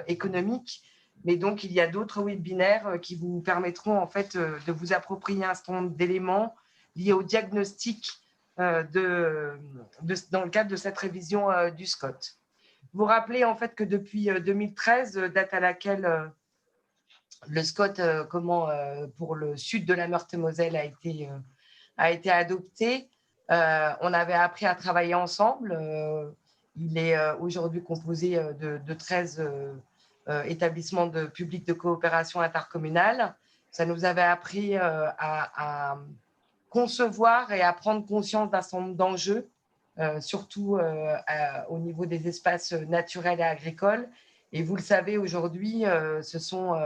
économique. Mais donc, il y a d'autres webinaires qui vous permettront en fait de vous approprier un certain nombre d'éléments liés au diagnostic dans le cadre de cette révision du SCOT. Vous rappelez en fait que depuis 2013, date à laquelle le SCOT pour le sud de la Meurthe-et-Moselle a été adopté, on avait appris à travailler ensemble. Il est aujourd'hui composé de 13 établissements publics de coopération intercommunale. Ça nous avait appris à concevoir et à prendre conscience d'un certain nombre d'enjeux, surtout au niveau des espaces naturels et agricoles. Et vous le savez, aujourd'hui, ce sont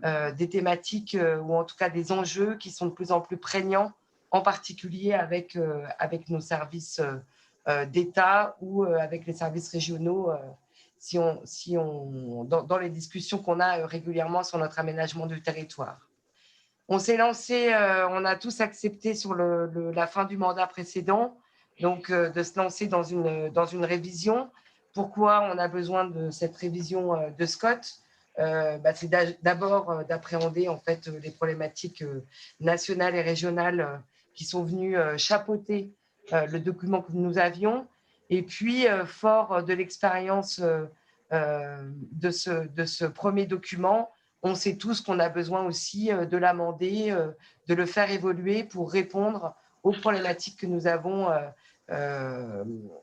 des thématiques ou en tout cas des enjeux qui sont de plus en plus prégnants, en particulier avec nos services d'État ou avec les services régionaux, dans les discussions qu'on a régulièrement sur notre aménagement du territoire. On s'est lancé, on a tous accepté sur la fin du mandat précédent, donc de se lancer dans une révision. Pourquoi on a besoin de cette révision de SCOT? C'est d'abord d'appréhender en fait les problématiques nationales et régionales qui sont venues chapeauter le document que nous avions. Et puis, fort de l'expérience de ce premier document, on sait tous qu'on a besoin aussi de l'amender, de le faire évoluer pour répondre aux problématiques que nous avons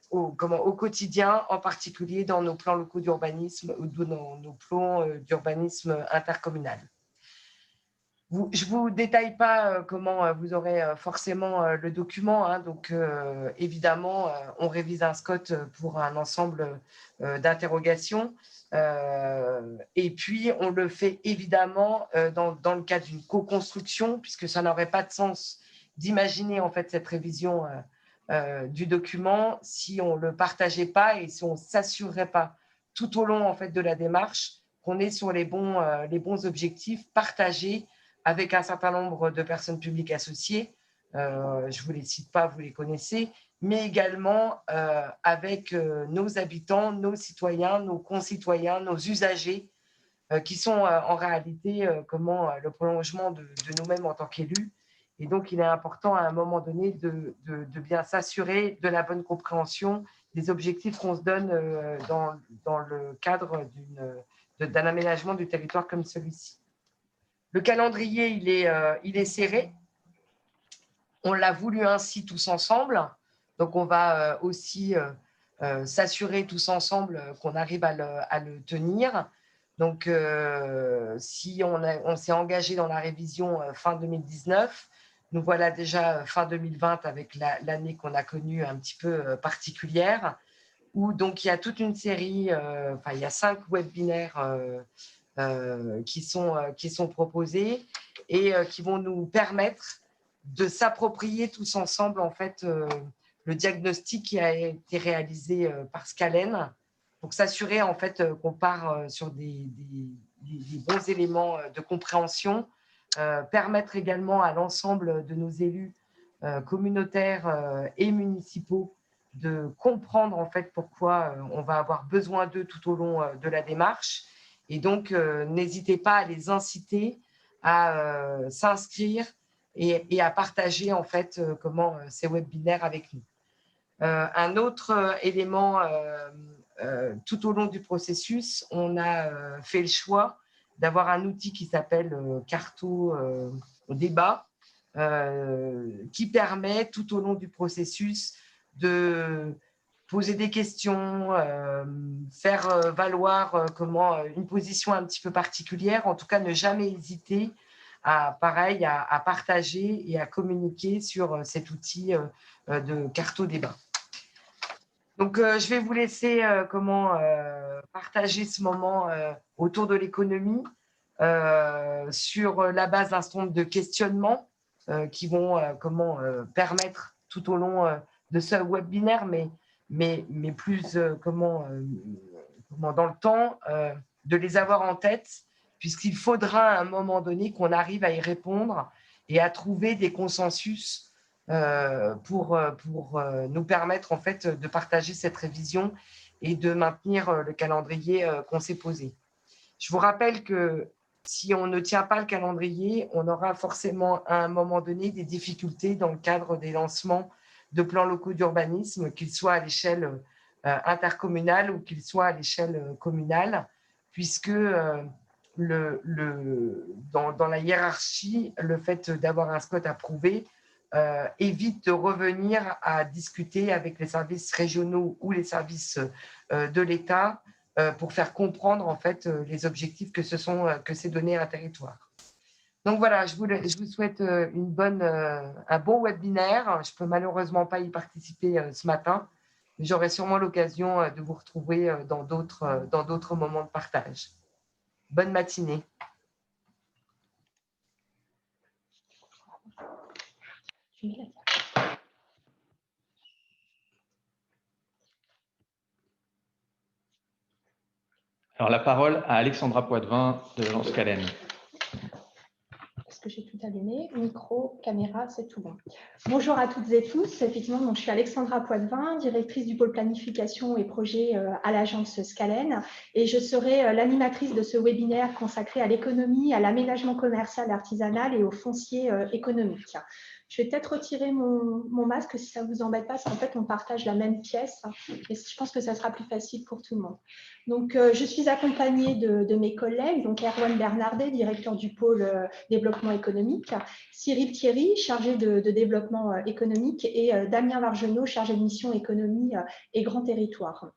au quotidien, en particulier dans nos plans locaux d'urbanisme ou dans nos plans d'urbanisme intercommunal. Je ne vous détaille pas comment vous aurez forcément le document. Hein, donc, évidemment, on révise un SCOT pour un ensemble d'interrogations. Et puis, on le fait évidemment dans le cadre d'une co-construction, puisque ça n'aurait pas de sens d'imaginer en fait cette révision du document si on ne le partageait pas et si on ne s'assurerait pas tout au long en fait, de la démarche qu'on est sur les bons objectifs partagés avec un certain nombre de personnes publiques associées. Je ne vous les cite pas, vous les connaissez, mais également avec nos habitants, nos citoyens, nos concitoyens, nos usagers, qui sont en réalité le prolongement de nous-mêmes en tant qu'élus. Et donc, il est important à un moment donné de bien s'assurer de la bonne compréhension des objectifs qu'on se donne dans le cadre d'un aménagement du territoire comme celui-ci. Le calendrier, il est serré. On l'a voulu ainsi tous ensemble. Donc, on va aussi s'assurer tous ensemble qu'on arrive à le tenir. Donc, si on s'est engagé dans la révision fin 2019, nous voilà déjà fin 2020 avec l'année qu'on a connue un petit peu particulière, où donc il y a toute une série, il y a 5 webinaires qui sont proposés et qui vont nous permettre de s'approprier tous ensemble en fait le diagnostic qui a été réalisé par Scalen pour s'assurer en fait qu'on part sur des bons éléments de compréhension, permettre également à l'ensemble de nos élus communautaires et municipaux de comprendre en fait pourquoi on va avoir besoin d'eux tout au long de la démarche. Et donc, n'hésitez pas à les inciter à s'inscrire et à partager en fait ces webinaires avec nous. Un autre élément, tout au long du processus, on a fait le choix d'avoir un outil qui s'appelle Carto Débat, qui permet tout au long du processus de poser des questions, faire valoir une position un petit peu particulière, en tout cas ne jamais hésiter à partager et à communiquer sur cet outil de Carto Débat. Donc, je vais vous laisser partager ce moment autour de l'économie sur la base d'un certain nombre de questionnements qui vont permettre tout au long de ce webinaire, mais plus dans le temps, de les avoir en tête, puisqu'il faudra à un moment donné qu'on arrive à y répondre et à trouver des consensus pour nous permettre en fait de partager cette révision et de maintenir le calendrier qu'on s'est posé. Je vous rappelle que si on ne tient pas le calendrier, on aura forcément à un moment donné des difficultés dans le cadre des lancements de plans locaux d'urbanisme, qu'ils soient à l'échelle intercommunale ou qu'ils soient à l'échelle communale, puisque dans la hiérarchie, le fait d'avoir un SCOT approuvé évite de revenir à discuter avec les services régionaux ou les services de l'État pour faire comprendre en fait les objectifs que c'est donné à un territoire. Donc voilà, je vous souhaite un bon webinaire. Je ne peux malheureusement pas y participer ce matin, mais j'aurai sûrement l'occasion de vous retrouver dans d'autres moments de partage. Bonne matinée. Alors, la parole à Alexandra Poitvin de l'agence Scalen. Est-ce que j'ai tout allumé? Micro, caméra, c'est tout bon. Bonjour à toutes et tous. Effectivement, donc, je suis Alexandra Poitvin, directrice du pôle planification et projet à l'agence Scalen, et je serai l'animatrice de ce webinaire consacré à l'économie, à l'aménagement commercial, artisanal et au foncier économique. Je vais peut-être retirer mon masque si ça ne vous embête pas, parce qu'en fait, on partage la même pièce et je pense que ça sera plus facile pour tout le monde. Donc, je suis accompagnée de mes collègues, donc Erwan Bernardet, directeur du pôle développement économique, Cyril Thierry, chargé de développement économique, et Damien Vargenot, chargé de mission économie et grand territoire.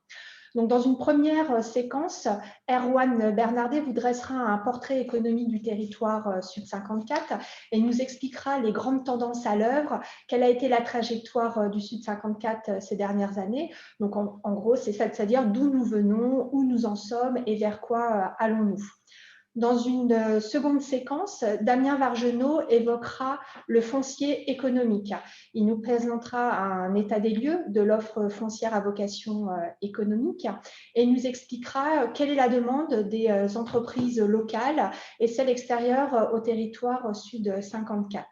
Donc, dans une première séquence, Erwan Bernardet vous dressera un portrait économique du territoire Sud 54 et nous expliquera les grandes tendances à l'œuvre, quelle a été la trajectoire du Sud 54 ces dernières années. Donc, en gros, c'est ça, c'est-à-dire d'où nous venons, où nous en sommes et vers quoi allons-nous. Dans une seconde séquence, Damien Vargenot évoquera le foncier économique. Il nous présentera un état des lieux de l'offre foncière à vocation économique et nous expliquera quelle est la demande des entreprises locales et celle extérieure au territoire Sud 54.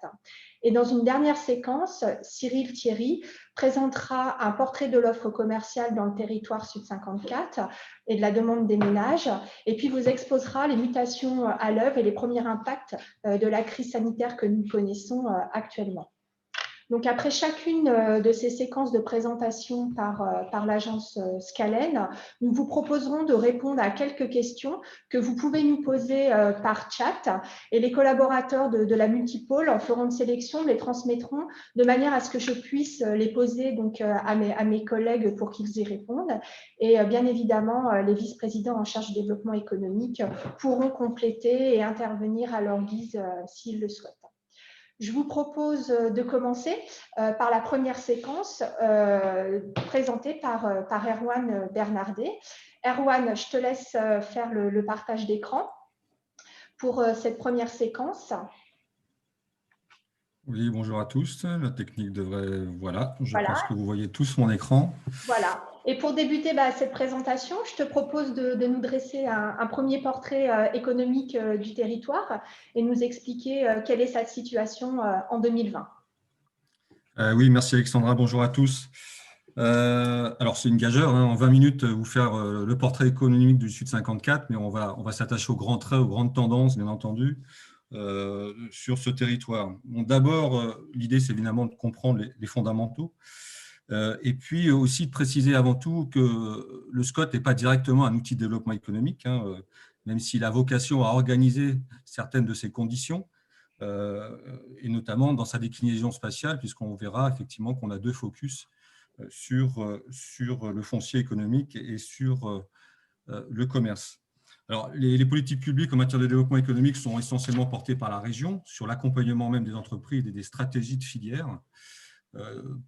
Et dans une dernière séquence, Cyril Thierry présentera un portrait de l'offre commerciale dans le territoire Sud 54 et de la demande des ménages, et puis vous exposera les mutations à l'œuvre et les premiers impacts de la crise sanitaire que nous connaissons actuellement. Donc, après chacune de ces séquences de présentation par l'agence Scalen, nous vous proposerons de répondre à quelques questions que vous pouvez nous poser par chat, et les collaborateurs de la multipôle en feront une sélection, les transmettront de manière à ce que je puisse les poser donc, à mes collègues pour qu'ils y répondent. Et bien évidemment, les vice-présidents en charge du développement économique pourront compléter et intervenir à leur guise s'ils le souhaitent. Je vous propose de commencer par la première séquence présentée par Erwan Bernardet. Erwan, je te laisse faire le partage d'écran pour cette première séquence. Oui, bonjour à tous. La technique devrait… Voilà, pense que vous voyez tous mon écran. Voilà. Et pour débuter cette présentation, je te propose de nous dresser un premier portrait économique du territoire et nous expliquer quelle est sa situation en 2020. Oui, merci Alexandra, bonjour à tous. Alors, c'est une gageure, en 20 minutes, vous faire le portrait économique du Sud 54, mais on va s'attacher aux grands traits, aux grandes tendances, bien entendu, sur ce territoire. Bon, d'abord, l'idée, c'est évidemment de comprendre les fondamentaux. Et puis aussi de préciser avant tout que le SCOT n'est pas directement un outil de développement économique, même s'il a vocation à organiser certaines de ses conditions, et notamment dans sa déclinaison spatiale, puisqu'on verra effectivement qu'on a deux focus sur le foncier économique et sur le commerce. Alors, les politiques publiques en matière de développement économique sont essentiellement portées par la région, sur l'accompagnement même des entreprises et des stratégies de filière.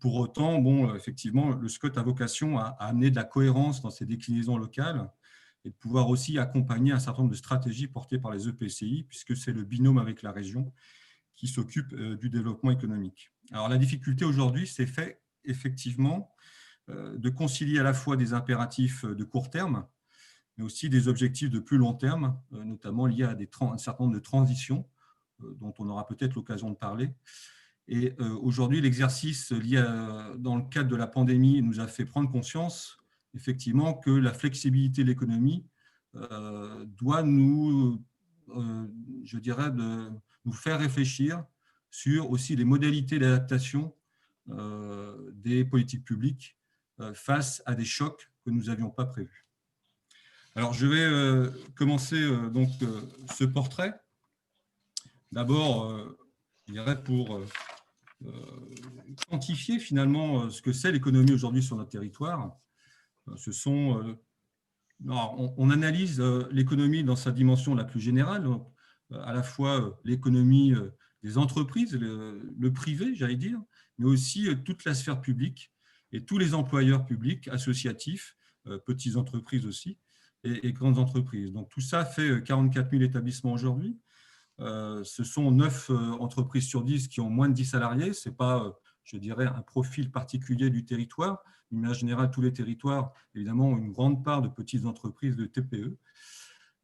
Pour autant, bon, effectivement, le SCOT a vocation à amener de la cohérence dans ses déclinaisons locales et de pouvoir aussi accompagner un certain nombre de stratégies portées par les EPCI, puisque c'est le binôme avec la région qui s'occupe du développement économique. Alors, la difficulté aujourd'hui, c'est fait effectivement de concilier à la fois des impératifs de court terme, mais aussi des objectifs de plus long terme, notamment liés à un certain nombre de transitions, dont on aura peut-être l'occasion de parler. Et aujourd'hui, l'exercice lié dans le cadre de la pandémie nous a fait prendre conscience effectivement que la flexibilité de l'économie doit nous, je dirais, nous faire réfléchir sur aussi les modalités d'adaptation des politiques publiques face à des chocs que nous n'avions pas prévus. Alors, je vais commencer donc ce portrait. D'abord, je dirais pour quantifier finalement ce que c'est l'économie aujourd'hui sur notre territoire. Ce sont, on analyse l'économie dans sa dimension la plus générale, donc, à la fois l'économie des entreprises, le privé, j'allais dire, mais aussi toute la sphère publique et tous les employeurs publics, associatifs, petites entreprises aussi, et grandes entreprises. Donc tout ça fait 44 000 établissements aujourd'hui. Ce sont 9 entreprises sur 10 qui ont moins de 10 salariés. Ce n'est pas, je dirais, un profil particulier du territoire. D'une manière générale, tous les territoires, évidemment, ont une grande part de petites entreprises, de TPE.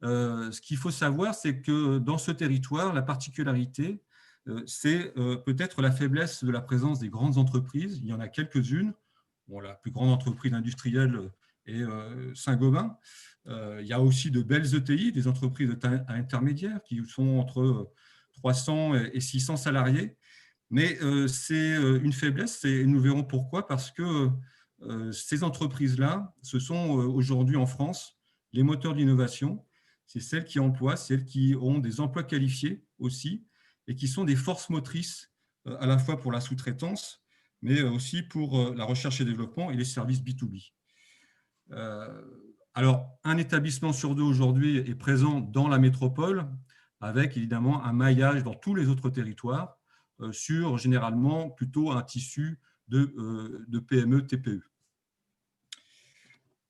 Ce qu'il faut savoir, c'est que dans ce territoire, la particularité, c'est peut-être la faiblesse de la présence des grandes entreprises. Il y en a quelques-unes. Bon, la plus grande entreprise industrielle est Saint-Gobain. Il y a aussi de belles ETI, des entreprises de taille intermédiaire qui sont entre 300 et 600 salariés. Mais c'est une faiblesse et nous verrons pourquoi, parce que ces entreprises-là, ce sont aujourd'hui en France les moteurs d'innovation. C'est celles qui emploient, celles qui ont des emplois qualifiés aussi et qui sont des forces motrices à la fois pour la sous-traitance, mais aussi pour la recherche et développement et les services B2B. Alors, un établissement sur deux aujourd'hui est présent dans la métropole, avec évidemment un maillage dans tous les autres territoires, sur généralement plutôt un tissu de PME, TPE.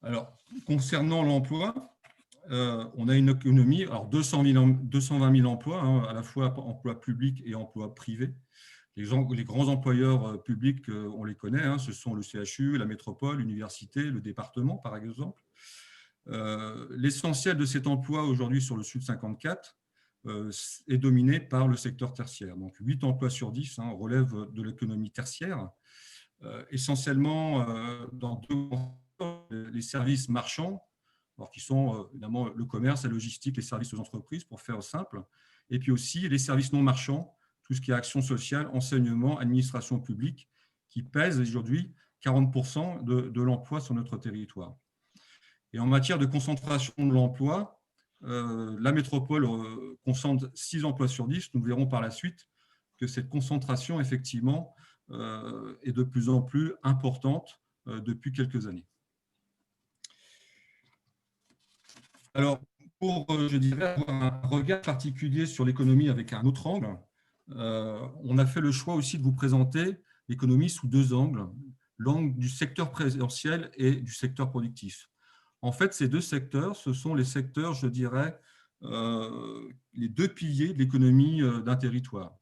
Alors, concernant l'emploi, on a une économie, alors 220 000 emplois, hein, à la fois emplois publics et emplois privés. Les grands employeurs publics, on les connaît, hein, ce sont le CHU, la métropole, l'université, le département, par exemple. L'essentiel de cet emploi aujourd'hui sur le Sud 54 est dominé par le secteur tertiaire. Donc 8 emplois sur 10 hein, relèvent de l'économie tertiaire, essentiellement dans les services marchands, alors qui sont évidemment le commerce, la logistique, les services aux entreprises, pour faire simple, et puis aussi les services non marchands, tout ce qui est action sociale, enseignement, administration publique, qui pèsent aujourd'hui 40% de l'emploi sur notre territoire. Et en matière de concentration de l'emploi, la métropole concentre 6 emplois sur 10. Nous verrons par la suite que cette concentration, effectivement, est de plus en plus importante depuis quelques années. Alors, pour, je dirais, avoir un regard particulier sur l'économie avec un autre angle, on a fait le choix aussi de vous présenter l'économie sous 2 angles, l'angle du secteur présentiel et du secteur productif. En fait, ces 2 secteurs, ce sont les secteurs, je dirais, les 2 piliers de l'économie d'un territoire.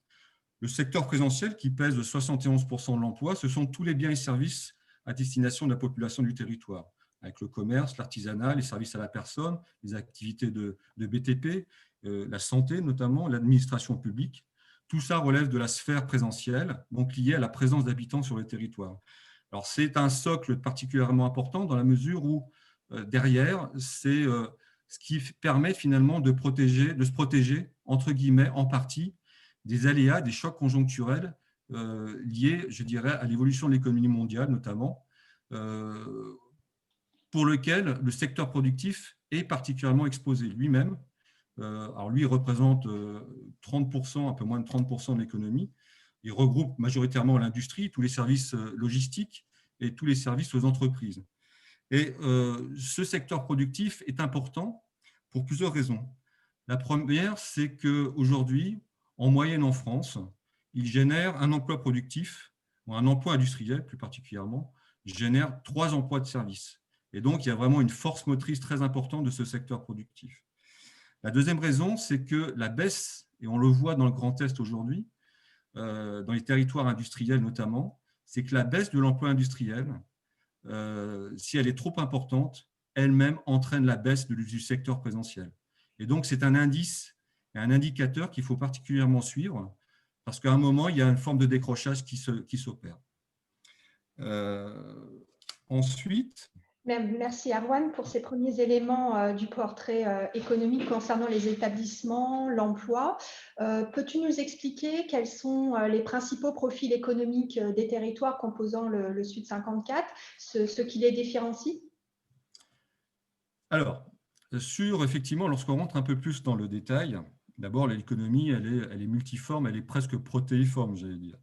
Le secteur présentiel, qui pèse de 71% de l'emploi, ce sont tous les biens et services à destination de la population du territoire, avec le commerce, l'artisanat, les services à la personne, les activités de BTP, la santé notamment, l'administration publique. Tout ça relève de la sphère présentielle, donc liée à la présence d'habitants sur le territoire. Alors, c'est un socle particulièrement important dans la mesure où, derrière, c'est ce qui permet finalement de se protéger, entre guillemets, en partie, des aléas, des chocs conjoncturels liés, je dirais, à l'évolution de l'économie mondiale, notamment, pour lequel le secteur productif est particulièrement exposé lui-même. Alors lui, il représente 30%, un peu moins de 30% de l'économie. Il regroupe majoritairement l'industrie, tous les services logistiques et tous les services aux entreprises. Et ce secteur productif est important pour plusieurs raisons. La première, c'est qu'aujourd'hui, en moyenne en France, il génère un emploi productif, ou un emploi industriel plus particulièrement, génère 3 emplois de service. Et donc, il y a vraiment une force motrice très importante de ce secteur productif. La deuxième raison, c'est que la baisse, et on le voit dans le Grand Est aujourd'hui, dans les territoires industriels notamment, c'est que la baisse de l'emploi industriel, si elle est trop importante, elle-même entraîne la baisse du secteur présentiel. Et donc, c'est un indice, un indicateur qu'il faut particulièrement suivre, parce qu'à un moment, il y a une forme de décrochage qui s'opère. Ensuite, Merci Arwan pour ces premiers éléments du portrait économique concernant les établissements, l'emploi. Peux-tu nous expliquer quels sont les principaux profils économiques des territoires composant le Sud 54, ce qui les différencie? Alors, effectivement, lorsqu'on rentre un peu plus dans le détail, d'abord, l'économie, elle est multiforme, elle est presque protéiforme, j'allais dire.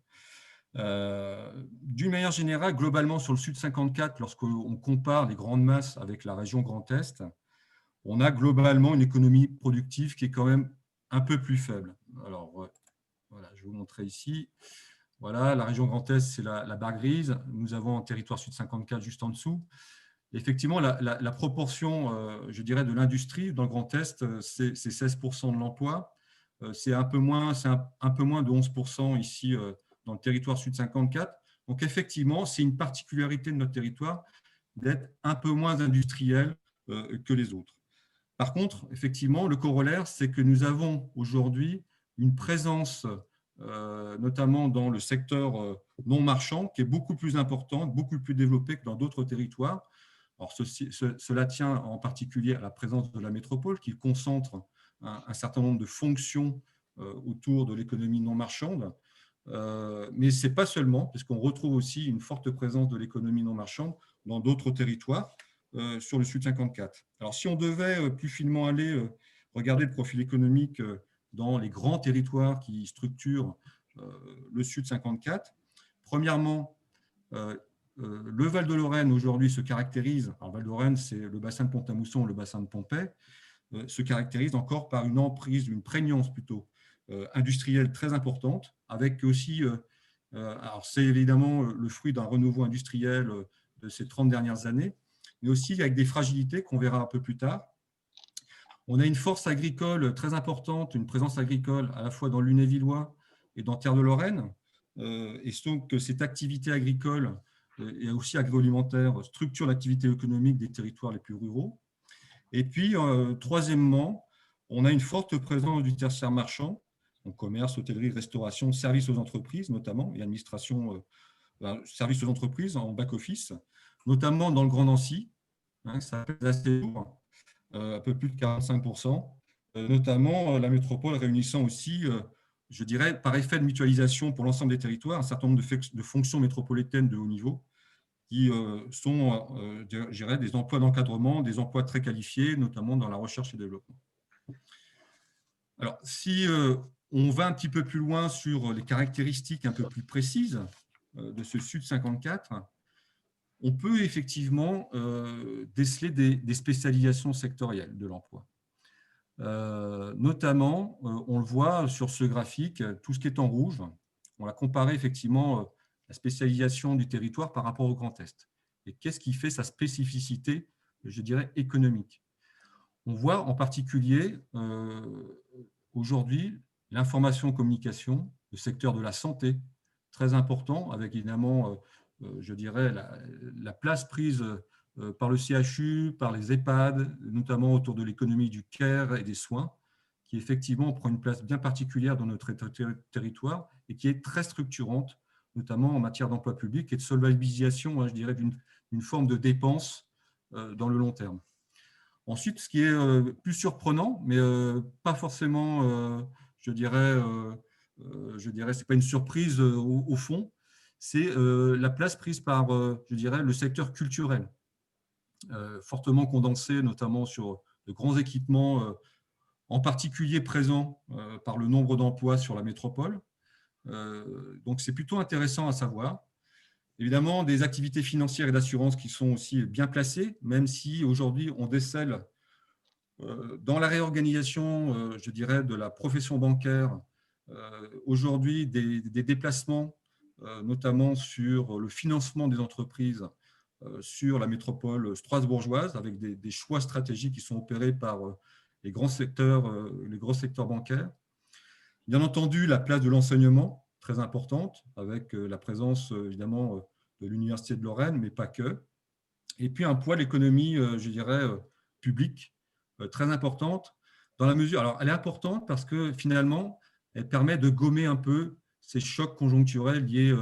D'une manière générale, globalement, sur le Sud 54, lorsqu'on compare les grandes masses avec la région Grand Est, on a globalement une économie productive qui est quand même un peu plus faible. Alors, voilà, je vais vous montrer ici. Voilà, la région Grand Est, c'est la barre grise. Nous avons un territoire Sud 54 juste en dessous. Effectivement, la proportion, je dirais, de l'industrie dans le Grand Est, c'est 16% de l'emploi. C'est un peu moins de 11% ici dans le territoire Sud 54. Donc, effectivement, c'est une particularité de notre territoire d'être un peu moins industriel que les autres. Par contre, effectivement, le corollaire, c'est que nous avons aujourd'hui une présence, notamment dans le secteur non marchand, qui est beaucoup plus importante, beaucoup plus développée que dans d'autres territoires. Alors, cela tient en particulier à la présence de la métropole qui concentre un certain nombre de fonctions autour de l'économie non marchande. Mais ce n'est pas seulement, parce qu'on retrouve aussi une forte présence de l'économie non marchande dans d'autres territoires sur le Sud 54. Alors, si on devait plus finement aller regarder le profil économique dans les grands territoires qui structurent le Sud 54, premièrement, le Val-de-Lorraine aujourd'hui se caractérise, alors Val-de-Lorraine c'est le bassin de Pont-à-Mousson, le bassin de Pompée, se caractérise encore par une emprise, une prégnance plutôt industrielle très importante, avec aussi, alors c'est évidemment le fruit d'un renouveau industriel de ces 30 dernières années, mais aussi avec des fragilités qu'on verra un peu plus tard. On a une force agricole très importante, une présence agricole à la fois dans le Lunévillois et dans Terre de Lorraine, et donc cette activité agricole et aussi agroalimentaire structure l'activité économique des territoires les plus ruraux. Et puis, troisièmement, on a une forte présence du tertiaire marchand, donc commerce, hôtellerie, restauration, services aux entreprises notamment, et administration, services aux entreprises en back-office, notamment dans le Grand Nancy, ça pèse assez lourd, un peu plus de 45%, notamment la métropole réunissant aussi, je dirais, par effet de mutualisation pour l'ensemble des territoires, un certain nombre de fonctions métropolitaines de haut niveau, qui sont, je dirais, des emplois d'encadrement, des emplois très qualifiés, notamment dans la recherche et développement. Alors, si on va un petit peu plus loin sur les caractéristiques un peu plus précises de ce Sud 54, on peut effectivement déceler des spécialisations sectorielles de l'emploi. Notamment, on le voit sur ce graphique, tout ce qui est en rouge, on a comparé effectivement la spécialisation du territoire par rapport au Grand Est. Et qu'est-ce qui fait sa spécificité, je dirais, économique? On voit en particulier aujourd'hui l'information-communication, le secteur de la santé, très important, avec évidemment, je dirais, la place prise par le CHU, par les EHPAD, notamment autour de l'économie du care et des soins, qui effectivement prend une place bien particulière dans notre territoire et qui est très structurante, notamment en matière d'emploi public et de solvabilisation, je dirais, d'une forme de dépense dans le long terme. Ensuite, ce qui est plus surprenant, mais pas forcément, je dirais, c'est pas une surprise au fond, c'est la place prise par, je dirais, le secteur culturel, fortement condensé, notamment sur de grands équipements, en particulier présents par le nombre d'emplois sur la métropole. Donc, c'est plutôt intéressant à savoir. Évidemment, des activités financières et d'assurance qui sont aussi bien placées, même si aujourd'hui, on décèle dans la réorganisation, je dirais, de la profession bancaire, aujourd'hui, des déplacements, notamment sur le financement des entreprises sur la métropole strasbourgeoise, avec des choix stratégiques qui sont opérés par les grands secteurs bancaires. Bien entendu, la place de l'enseignement, très importante, avec la présence, évidemment, de l'Université de Lorraine, mais pas que. Et puis, un poids de l'économie, je dirais, publique, très importante, dans la mesure… Alors, elle est importante parce que, finalement, elle permet de gommer un peu ces chocs conjoncturels liés,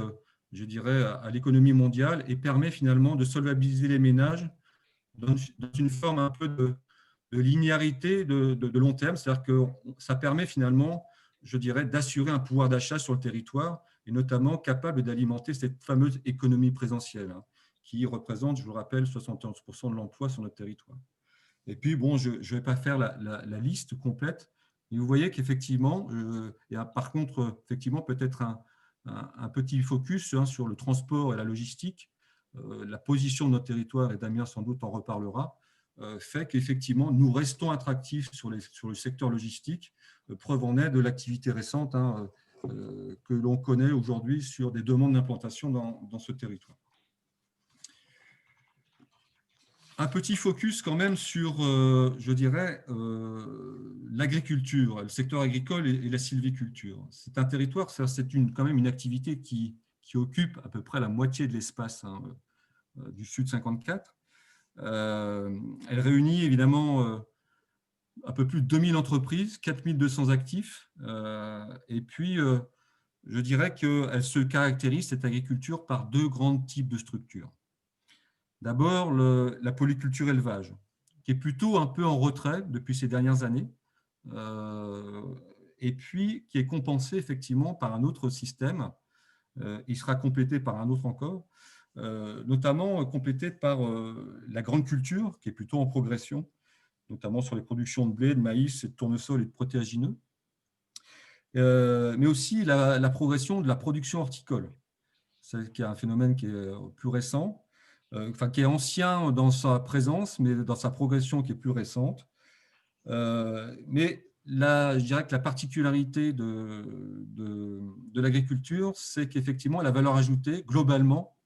je dirais, à l'économie mondiale et permet finalement de solvabiliser les ménages dans une forme un peu de linéarité de long terme, c'est-à-dire que ça permet finalement, je dirais, d'assurer un pouvoir d'achat sur le territoire et notamment capable d'alimenter cette fameuse économie présentielle qui représente, je vous rappelle, 71% de l'emploi sur notre territoire. Et puis, bon, je ne vais pas faire la liste complète, mais vous voyez qu'effectivement, il y a par contre, effectivement, peut-être un petit focus sur le transport et la logistique. La position de notre territoire, et Damien sans doute en reparlera, fait qu'effectivement, nous restons attractifs sur le secteur logistique, preuve en est de l'activité récente que l'on connaît aujourd'hui sur des demandes d'implantation dans ce territoire. Un petit focus quand même sur, je dirais, l'agriculture, le secteur agricole et la sylviculture. C'est un territoire, c'est quand même une activité qui occupe à peu près la moitié de l'espace du Sud 54. Elle réunit évidemment un peu plus de 2000 entreprises, 4200 actifs, et puis je dirais qu'elle se caractérise, cette agriculture, par deux grands types de structures. D'abord, la polyculture élevage, qui est plutôt un peu en retrait depuis ces dernières années, et puis qui est compensée effectivement par un autre système. Il sera complété par un autre encore, notamment complété par la grande culture, qui est plutôt en progression, notamment sur les productions de blé, de maïs, de tournesol et de protéagineux, mais aussi la progression de la production horticole, qui est un phénomène qui est plus récent, qui est ancien dans sa présence, mais dans sa progression qui est plus récente. Mais là, je dirais que la particularité de l'agriculture, c'est qu'effectivement, la valeur ajoutée, globalement,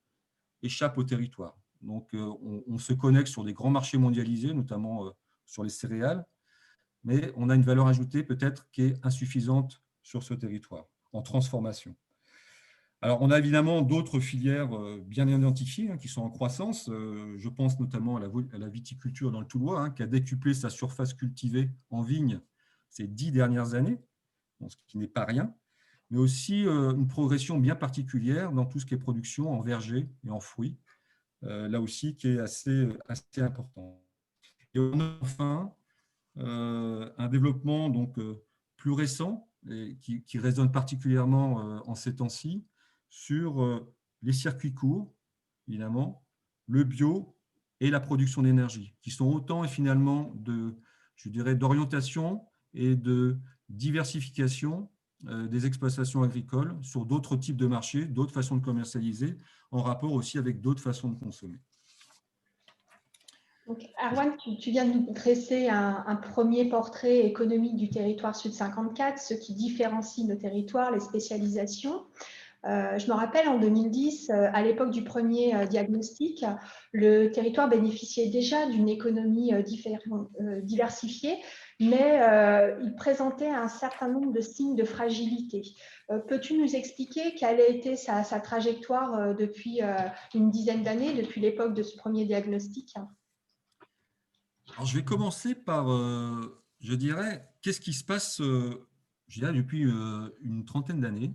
échappe au territoire. Donc, on se connecte sur des grands marchés mondialisés, notamment sur les céréales, mais on a une valeur ajoutée peut-être qui est insuffisante sur ce territoire, en transformation. Alors, on a évidemment d'autres filières bien identifiées qui sont en croissance. Je pense notamment à la viticulture dans le Toulois, qui a décuplé sa surface cultivée en vigne ces 10 dernières années, ce qui n'est pas rien, mais aussi une progression bien particulière dans tout ce qui est production en verger et en fruits, là aussi qui est assez important. Et enfin, un développement donc, plus récent et qui résonne particulièrement en ces temps-ci, sur les circuits courts, évidemment, le bio et la production d'énergie, qui sont autant et finalement d'orientation et de diversification des exploitations agricoles sur d'autres types de marchés, d'autres façons de commercialiser, en rapport aussi avec d'autres façons de consommer. Donc, Erwan, tu viens de nous dresser un premier portrait économique du territoire Sud 54, ce qui différencie nos territoires, les spécialisations. Je me rappelle, en 2010, à l'époque du premier diagnostic, le territoire bénéficiait déjà d'une économie diversifiée, mais il présentait un certain nombre de signes de fragilité. Peux-tu nous expliquer quelle a été sa trajectoire depuis une dizaine d'années, depuis l'époque de ce premier diagnostic ? Alors, je vais commencer par, je dirais, qu'est-ce qui se passe je dirais, depuis une trentaine d'années,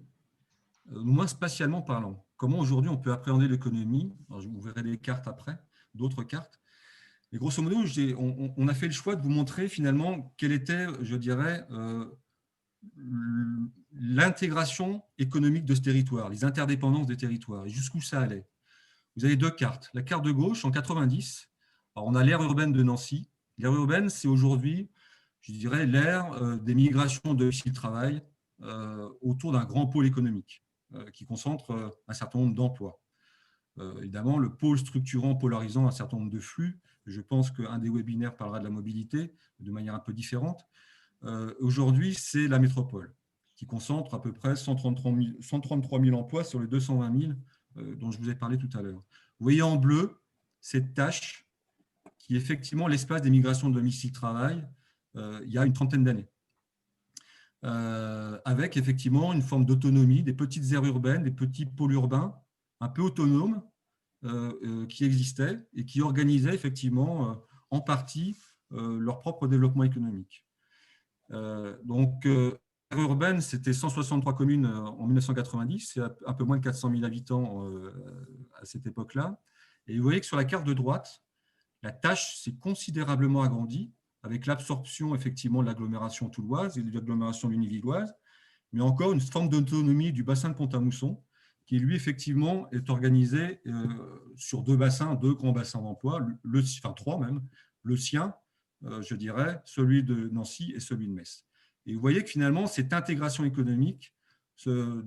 au moins spatialement parlant. Comment aujourd'hui on peut appréhender l'économie? Vous verrez des cartes après, d'autres cartes. Mais grosso modo, on a fait le choix de vous montrer finalement quelle était, je dirais, l'intégration économique de ce territoire, les interdépendances des territoires et jusqu'où ça allait. Vous avez deux cartes. La carte de gauche, en 90, alors on a l'aire urbaine de Nancy. L'aire urbaine, c'est aujourd'hui, je dirais, l'aire des migrations de domicile-travail autour d'un grand pôle économique qui concentre un certain nombre d'emplois. Évidemment, le pôle structurant, polarisant un certain nombre de flux. Je pense qu'un des webinaires parlera de la mobilité de manière un peu différente. Aujourd'hui, c'est la métropole qui concentre à peu près 133 000 emplois sur les 220 000 dont je vous ai parlé tout à l'heure. Vous voyez en bleu cette tâche qui est effectivement l'espace des migrations de domicile-travail il y a une trentaine d'années. Avec effectivement une forme d'autonomie, des petites aires urbaines, des petits pôles urbains un peu autonomes qui existaient et qui organisaient effectivement en partie leur propre développement économique. Donc, l'aire urbaine, c'était 163 communes en 1990, c'est un peu moins de 400 000 habitants à cette époque-là. Et vous voyez que sur la carte de droite, la tâche s'est considérablement agrandie avec l'absorption effectivement de l'agglomération touloise et de l'agglomération lunévilloise, mais encore une forme d'autonomie du bassin de Pont-à-Mousson qui, lui, effectivement, est organisé sur deux grands bassins d'emploi, enfin trois même, le sien, je dirais, celui de Nancy et celui de Metz. Et vous voyez que finalement, cette intégration économique, je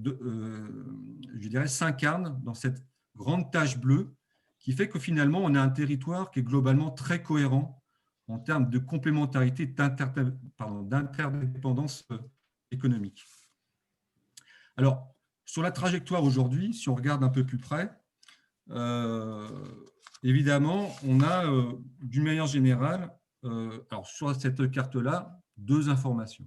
dirais, s'incarne dans cette grande tache bleue qui fait que finalement, on a un territoire qui est globalement très cohérent en termes de complémentarité, d'interdépendance économique. Alors, sur la trajectoire aujourd'hui, si on regarde un peu plus près, évidemment, on a d'une manière générale, alors sur cette carte-là, deux informations.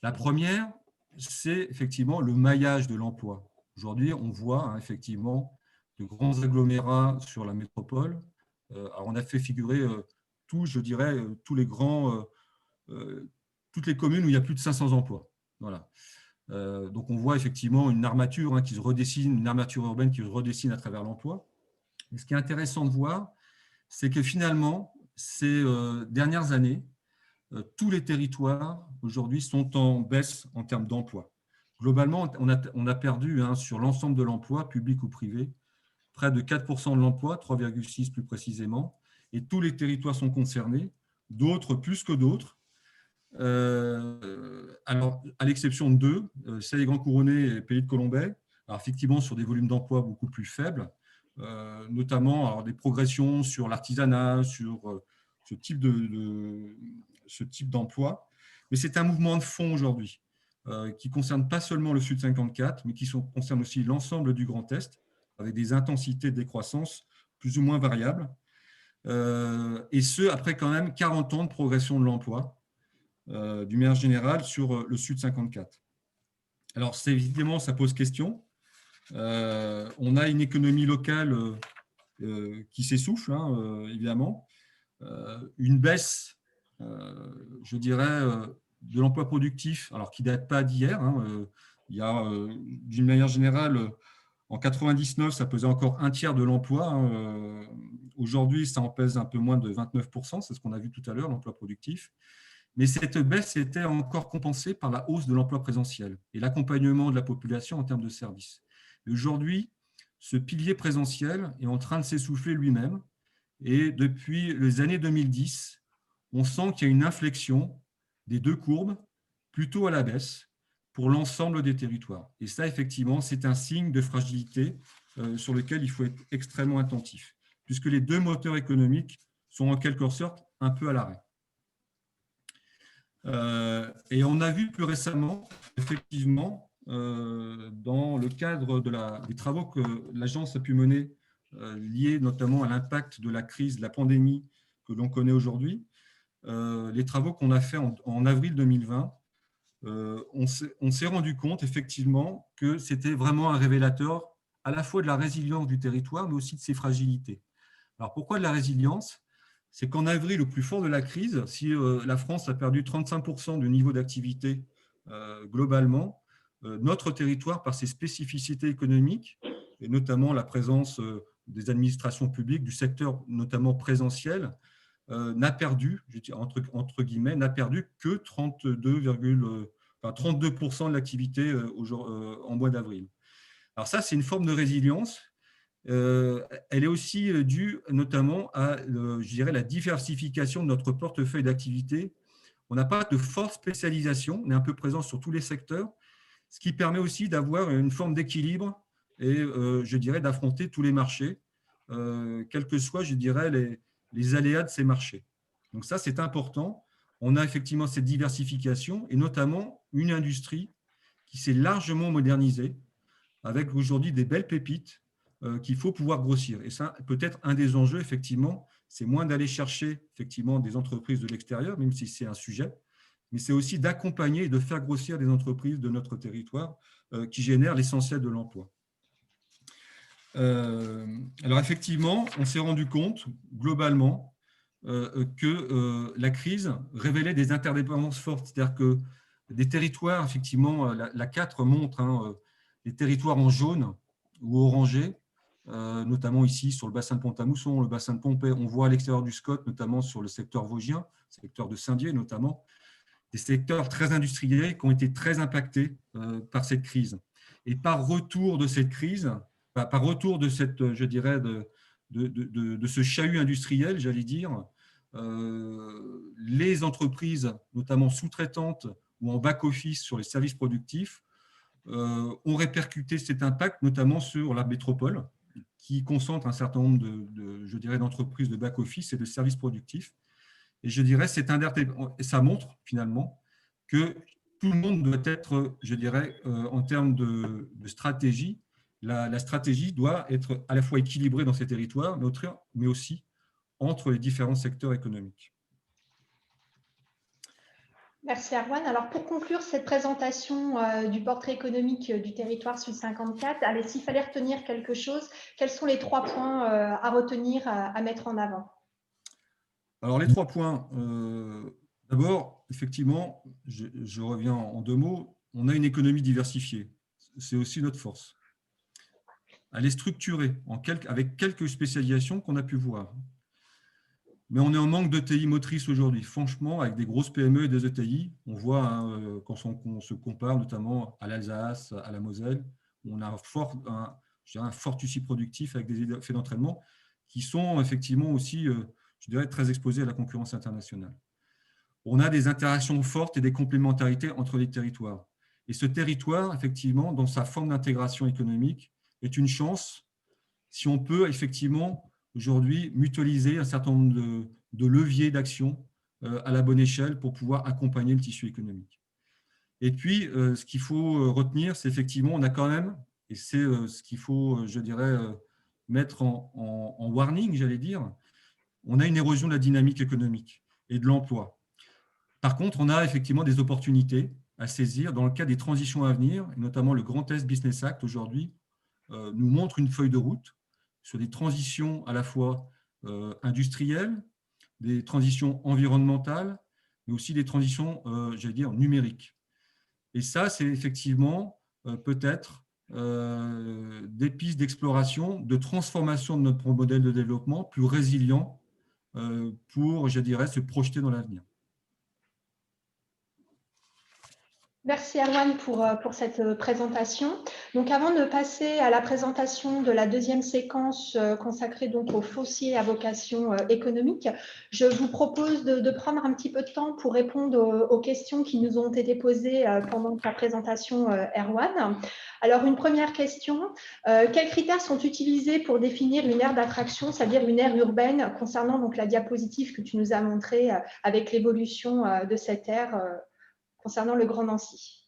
La première, c'est effectivement le maillage de l'emploi. Aujourd'hui, on voit effectivement de grands agglomérats sur la métropole. Alors on a fait figurer je dirais, toutes les communes où il y a plus de 500 emplois. Voilà. Donc on voit effectivement une armature qui se redessine, une armature urbaine qui se redessine à travers l'emploi. Mais ce qui est intéressant de voir, c'est que finalement, ces dernières années, tous les territoires aujourd'hui sont en baisse en termes d'emploi. Globalement, on a perdu sur l'ensemble de l'emploi, public ou privé, près de 4% de l'emploi, 3,6% plus précisément, et tous les territoires sont concernés, d'autres plus que d'autres. Alors, à l'exception de deux, c'est les Grands Couronnais et Pays de Colombay, alors effectivement sur des volumes d'emploi beaucoup plus faibles, notamment alors, des progressions sur l'artisanat, sur ce type d'emploi. Mais c'est un mouvement de fond aujourd'hui qui ne concerne pas seulement le Sud 54, mais qui concerne aussi l'ensemble du Grand Est, avec des intensités de décroissance plus ou moins variables. Et ce, après quand même 40 ans de progression de l'emploi, d'une manière générale, sur le Sud 54. Alors, évidemment, ça pose question. On a une économie locale qui s'essouffle, évidemment. Une baisse, je dirais, de l'emploi productif, alors qui ne date pas d'hier. Il y a, d'une manière générale, en 99, ça pesait encore un tiers de l'emploi. Aujourd'hui, ça en pèse un peu moins de 29%, c'est ce qu'on a vu tout à l'heure, l'emploi productif. Mais cette baisse était encore compensée par la hausse de l'emploi présentiel et l'accompagnement de la population en termes de services. Aujourd'hui, ce pilier présentiel est en train de s'essouffler lui-même. Et depuis les années 2010, on sent qu'il y a une inflexion des deux courbes plutôt à la baisse pour l'ensemble des territoires. Et ça, effectivement, c'est un signe de fragilité sur lequel il faut être extrêmement attentif, puisque les deux moteurs économiques sont en quelque sorte un peu à l'arrêt. Et on a vu plus récemment, effectivement, dans le cadre des travaux que l'agence a pu mener, liés notamment à l'impact de la crise, de la pandémie que l'on connaît aujourd'hui, les travaux qu'on a faits en avril 2020, on s'est rendu compte effectivement que c'était vraiment un révélateur à la fois de la résilience du territoire, mais aussi de ses fragilités. Alors pourquoi de la résilience ? C'est qu'en avril, au plus fort de la crise, si la France a perdu 35% du niveau d'activité globalement, notre territoire, par ses spécificités économiques, et notamment la présence des administrations publiques, du secteur notamment présentiel, n'a perdu, je dis entre guillemets, n'a perdu que 32% de l'activité en mois d'avril. Alors ça, c'est une forme de résilience. Elle est aussi due notamment à, je dirais, la diversification de notre portefeuille d'activités. On n'a pas de forte spécialisation, on est un peu présent sur tous les secteurs, ce qui permet aussi d'avoir une forme d'équilibre et, je dirais, d'affronter tous les marchés, quels que soient, je dirais, les aléas de ces marchés. Donc ça, c'est important. On a effectivement cette diversification et notamment une industrie qui s'est largement modernisée, avec aujourd'hui des belles pépites qu'il faut pouvoir grossir. Et ça, peut-être un des enjeux, effectivement, c'est moins d'aller chercher effectivement des entreprises de l'extérieur, même si c'est un sujet, mais c'est aussi d'accompagner et de faire grossir des entreprises de notre territoire qui génèrent l'essentiel de l'emploi. Alors effectivement, on s'est rendu compte globalement que la crise révélait des interdépendances fortes, c'est-à-dire que des territoires, effectivement, la 4 montre les territoires en jaune ou orangé, notamment ici sur le bassin de Pont-à-Mousson, le bassin de Pompée. On voit à l'extérieur du Scott, notamment sur le secteur vosgien, secteur de Saint-Dié notamment, des secteurs très industriels qui ont été très impactés par cette crise. Et par retour de cette crise, par retour de cette, je dirais, de ce chahut industriel, j'allais dire, les entreprises, notamment sous-traitantes ou en back-office sur les services productifs, ont répercuté cet impact, notamment sur la métropole, qui concentre un certain nombre je dirais, d'entreprises de back-office et de services productifs. Et je dirais, ça montre finalement que tout le monde doit être, je dirais, en termes de stratégie, la stratégie doit être à la fois équilibrée dans ces territoires, mais aussi entre les différents secteurs économiques. Merci Erwan. Alors pour conclure cette présentation du portrait économique du territoire Sud 54, allez, s'il fallait retenir quelque chose, quels sont les 3 points à retenir, à mettre en avant? Alors les 3 points, d'abord, effectivement, je reviens en 2 mots, on a une économie diversifiée, c'est aussi notre force. Elle est structurée avec quelques spécialisations qu'on a pu voir. Mais on est en manque d'ETI motrices aujourd'hui. Franchement, avec des grosses PME et des ETI, on voit hein, quand on se compare notamment à l'Alsace, à la Moselle, on a un fort tissu productif avec des effets d'entraînement qui sont effectivement aussi, je dirais, très exposés à la concurrence internationale. On a des interactions fortes et des complémentarités entre les territoires. Et ce territoire, effectivement, dans sa forme d'intégration économique, est une chance si on peut effectivement aujourd'hui mutualiser un certain nombre de leviers d'action à la bonne échelle pour pouvoir accompagner le tissu économique. Et puis, ce qu'il faut retenir, c'est effectivement, on a quand même, et c'est ce qu'il faut, je dirais, mettre en warning, j'allais dire, on a une érosion de la dynamique économique et de l'emploi. Par contre, on a effectivement des opportunités à saisir dans le cadre des transitions à venir, et notamment le Grand Est Business Act aujourd'hui nous montre une feuille de route sur des transitions à la fois industrielles, des transitions environnementales, mais aussi des transitions, j'allais dire, numériques. Et ça, c'est effectivement peut-être des pistes d'exploration, de transformation de notre modèle de développement plus résilient pour, je dirais, se projeter dans l'avenir. Merci Erwan pour cette présentation. Donc avant de passer à la présentation de la deuxième séquence consacrée donc aux fonciers à vocation économique, je vous propose de prendre un petit peu de temps pour répondre aux questions qui nous ont été posées pendant la présentation Erwan. Alors une première question, quels critères sont utilisés pour définir une aire d'attraction, c'est-à-dire une aire urbaine, concernant donc la diapositive que tu nous as montrée avec l'évolution de cette aire concernant le Grand Nancy?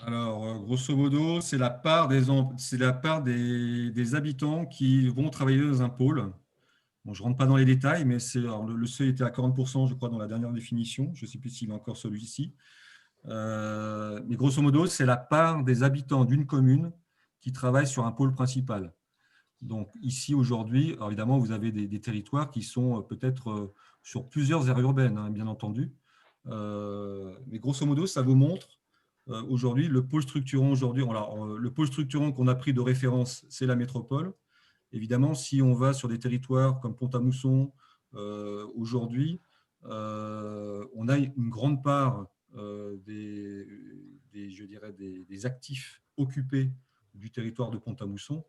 Alors, grosso modo, c'est la part des habitants qui vont travailler dans un pôle. Bon, je ne rentre pas dans les détails, mais le seuil était à 40%, je crois, dans la dernière définition. Je ne sais plus s'il est encore celui-ci. Mais grosso modo, c'est la part des habitants d'une commune qui travaillent sur un pôle principal. Donc, ici, aujourd'hui, évidemment, vous avez des territoires qui sont peut-être sur plusieurs aires urbaines, hein, bien entendu. Mais grosso modo, ça vous montre aujourd'hui le pôle structurant. Le pôle structurant qu'on a pris de référence, c'est la métropole. Évidemment, si on va sur des territoires comme Pont-à-Mousson, aujourd'hui, on a une grande part des actifs occupés du territoire de Pont-à-Mousson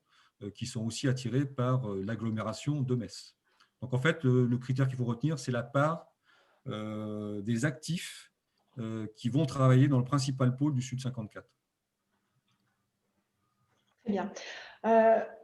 qui sont aussi attirés par l'agglomération de Metz. Donc, en fait, le critère qu'il faut retenir, c'est la part des actifs qui vont travailler dans le principal pôle du Sud 54. Très bien.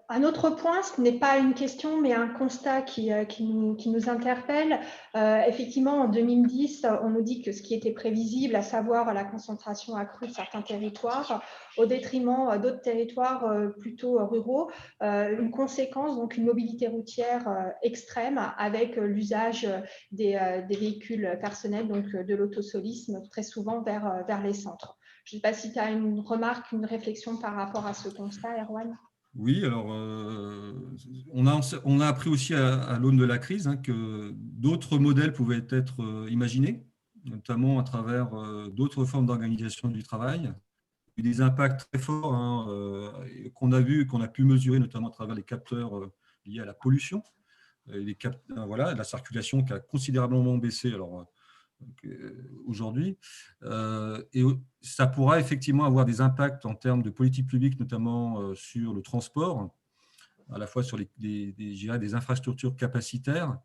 Un autre point, ce n'est pas une question, mais un constat qui nous interpelle. Effectivement, en 2010, on nous dit que ce qui était prévisible, à savoir la concentration accrue de certains territoires, au détriment d'autres territoires plutôt ruraux, une conséquence, donc une mobilité routière extrême avec l'usage des véhicules personnels, donc de l'autosolisme, très souvent vers les centres. Je ne sais pas si tu as une remarque, une réflexion par rapport à ce constat, Erwan. Oui, alors on a appris aussi à l'aune de la crise que d'autres modèles pouvaient être imaginés, notamment à travers d'autres formes d'organisation du travail. eu des impacts très forts qu'on a vu, qu'on a pu mesurer, notamment à travers les capteurs liés à la pollution, voilà, la circulation qui a considérablement baissé aujourd'hui. Et ça pourra effectivement avoir des impacts en termes de politique publique, notamment sur le transport, à la fois sur des infrastructures capacitaires,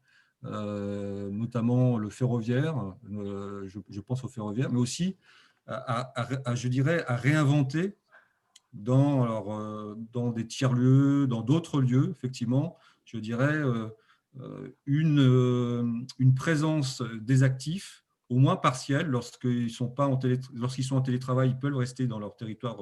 notamment le ferroviaire, je pense au ferroviaire, mais aussi je dirais, à réinventer dans des tiers-lieux, dans d'autres lieux, effectivement, je dirais, une présence des actifs, au moins partielle, lorsqu'ils sont en télétravail, ils peuvent rester dans leur territoire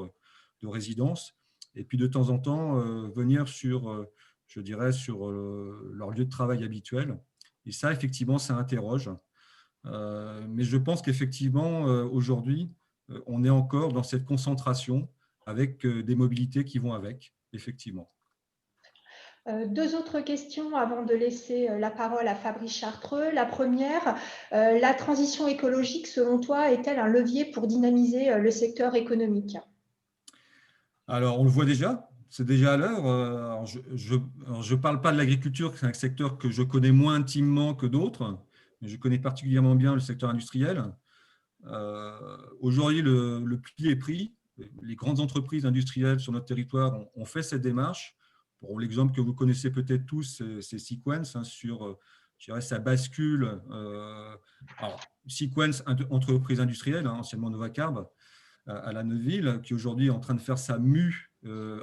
de résidence, et puis de temps en temps venir je dirais, sur leur lieu de travail habituel. Et ça, effectivement, ça interroge. Mais je pense qu'effectivement, aujourd'hui, on est encore dans cette concentration avec des mobilités qui vont avec, effectivement. Deux autres questions avant de laisser la parole à Fabrice Chartreux. La première, la transition écologique, selon toi, est-elle un levier pour dynamiser le secteur économique? Alors, on le voit déjà, c'est déjà à l'heure. Je ne parle pas de l'agriculture, c'est un secteur que je connais moins intimement que d'autres, mais je connais particulièrement bien le secteur industriel. Aujourd'hui, le pli est pris. Les grandes entreprises industrielles sur notre territoire ont fait cette démarche. Pour l'exemple que vous connaissez peut-être tous, c'est Sequence, sur je dirais, sa bascule. Alors, Sequence, entreprise industrielle, anciennement Novacarb, à la Neuville, qui aujourd'hui est en train de faire sa mue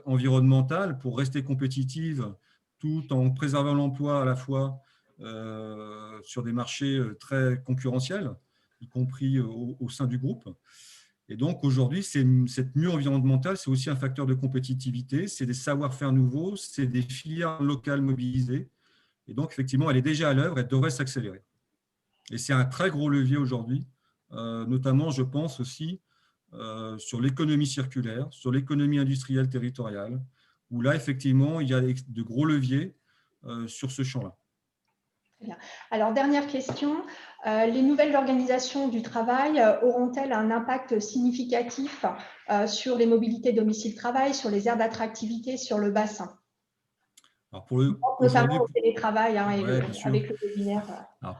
environnementale pour rester compétitive tout en préservant l'emploi à la fois sur des marchés très concurrentiels, y compris au sein du groupe. Et donc aujourd'hui, cette mue environnementale, c'est aussi un facteur de compétitivité, c'est des savoir-faire nouveaux, c'est des filières locales mobilisées. Et donc effectivement, elle est déjà à l'œuvre, elle devrait s'accélérer. Et c'est un très gros levier aujourd'hui, notamment, je pense aussi, sur l'économie circulaire, sur l'économie industrielle territoriale, où là, effectivement, il y a de gros leviers sur ce champ-là. Alors, dernière question, les nouvelles organisations du travail auront-elles un impact significatif sur les mobilités domicile-travail, sur les aires d'attractivité, sur le bassin? Notamment au télétravail avec le webinaire. Alors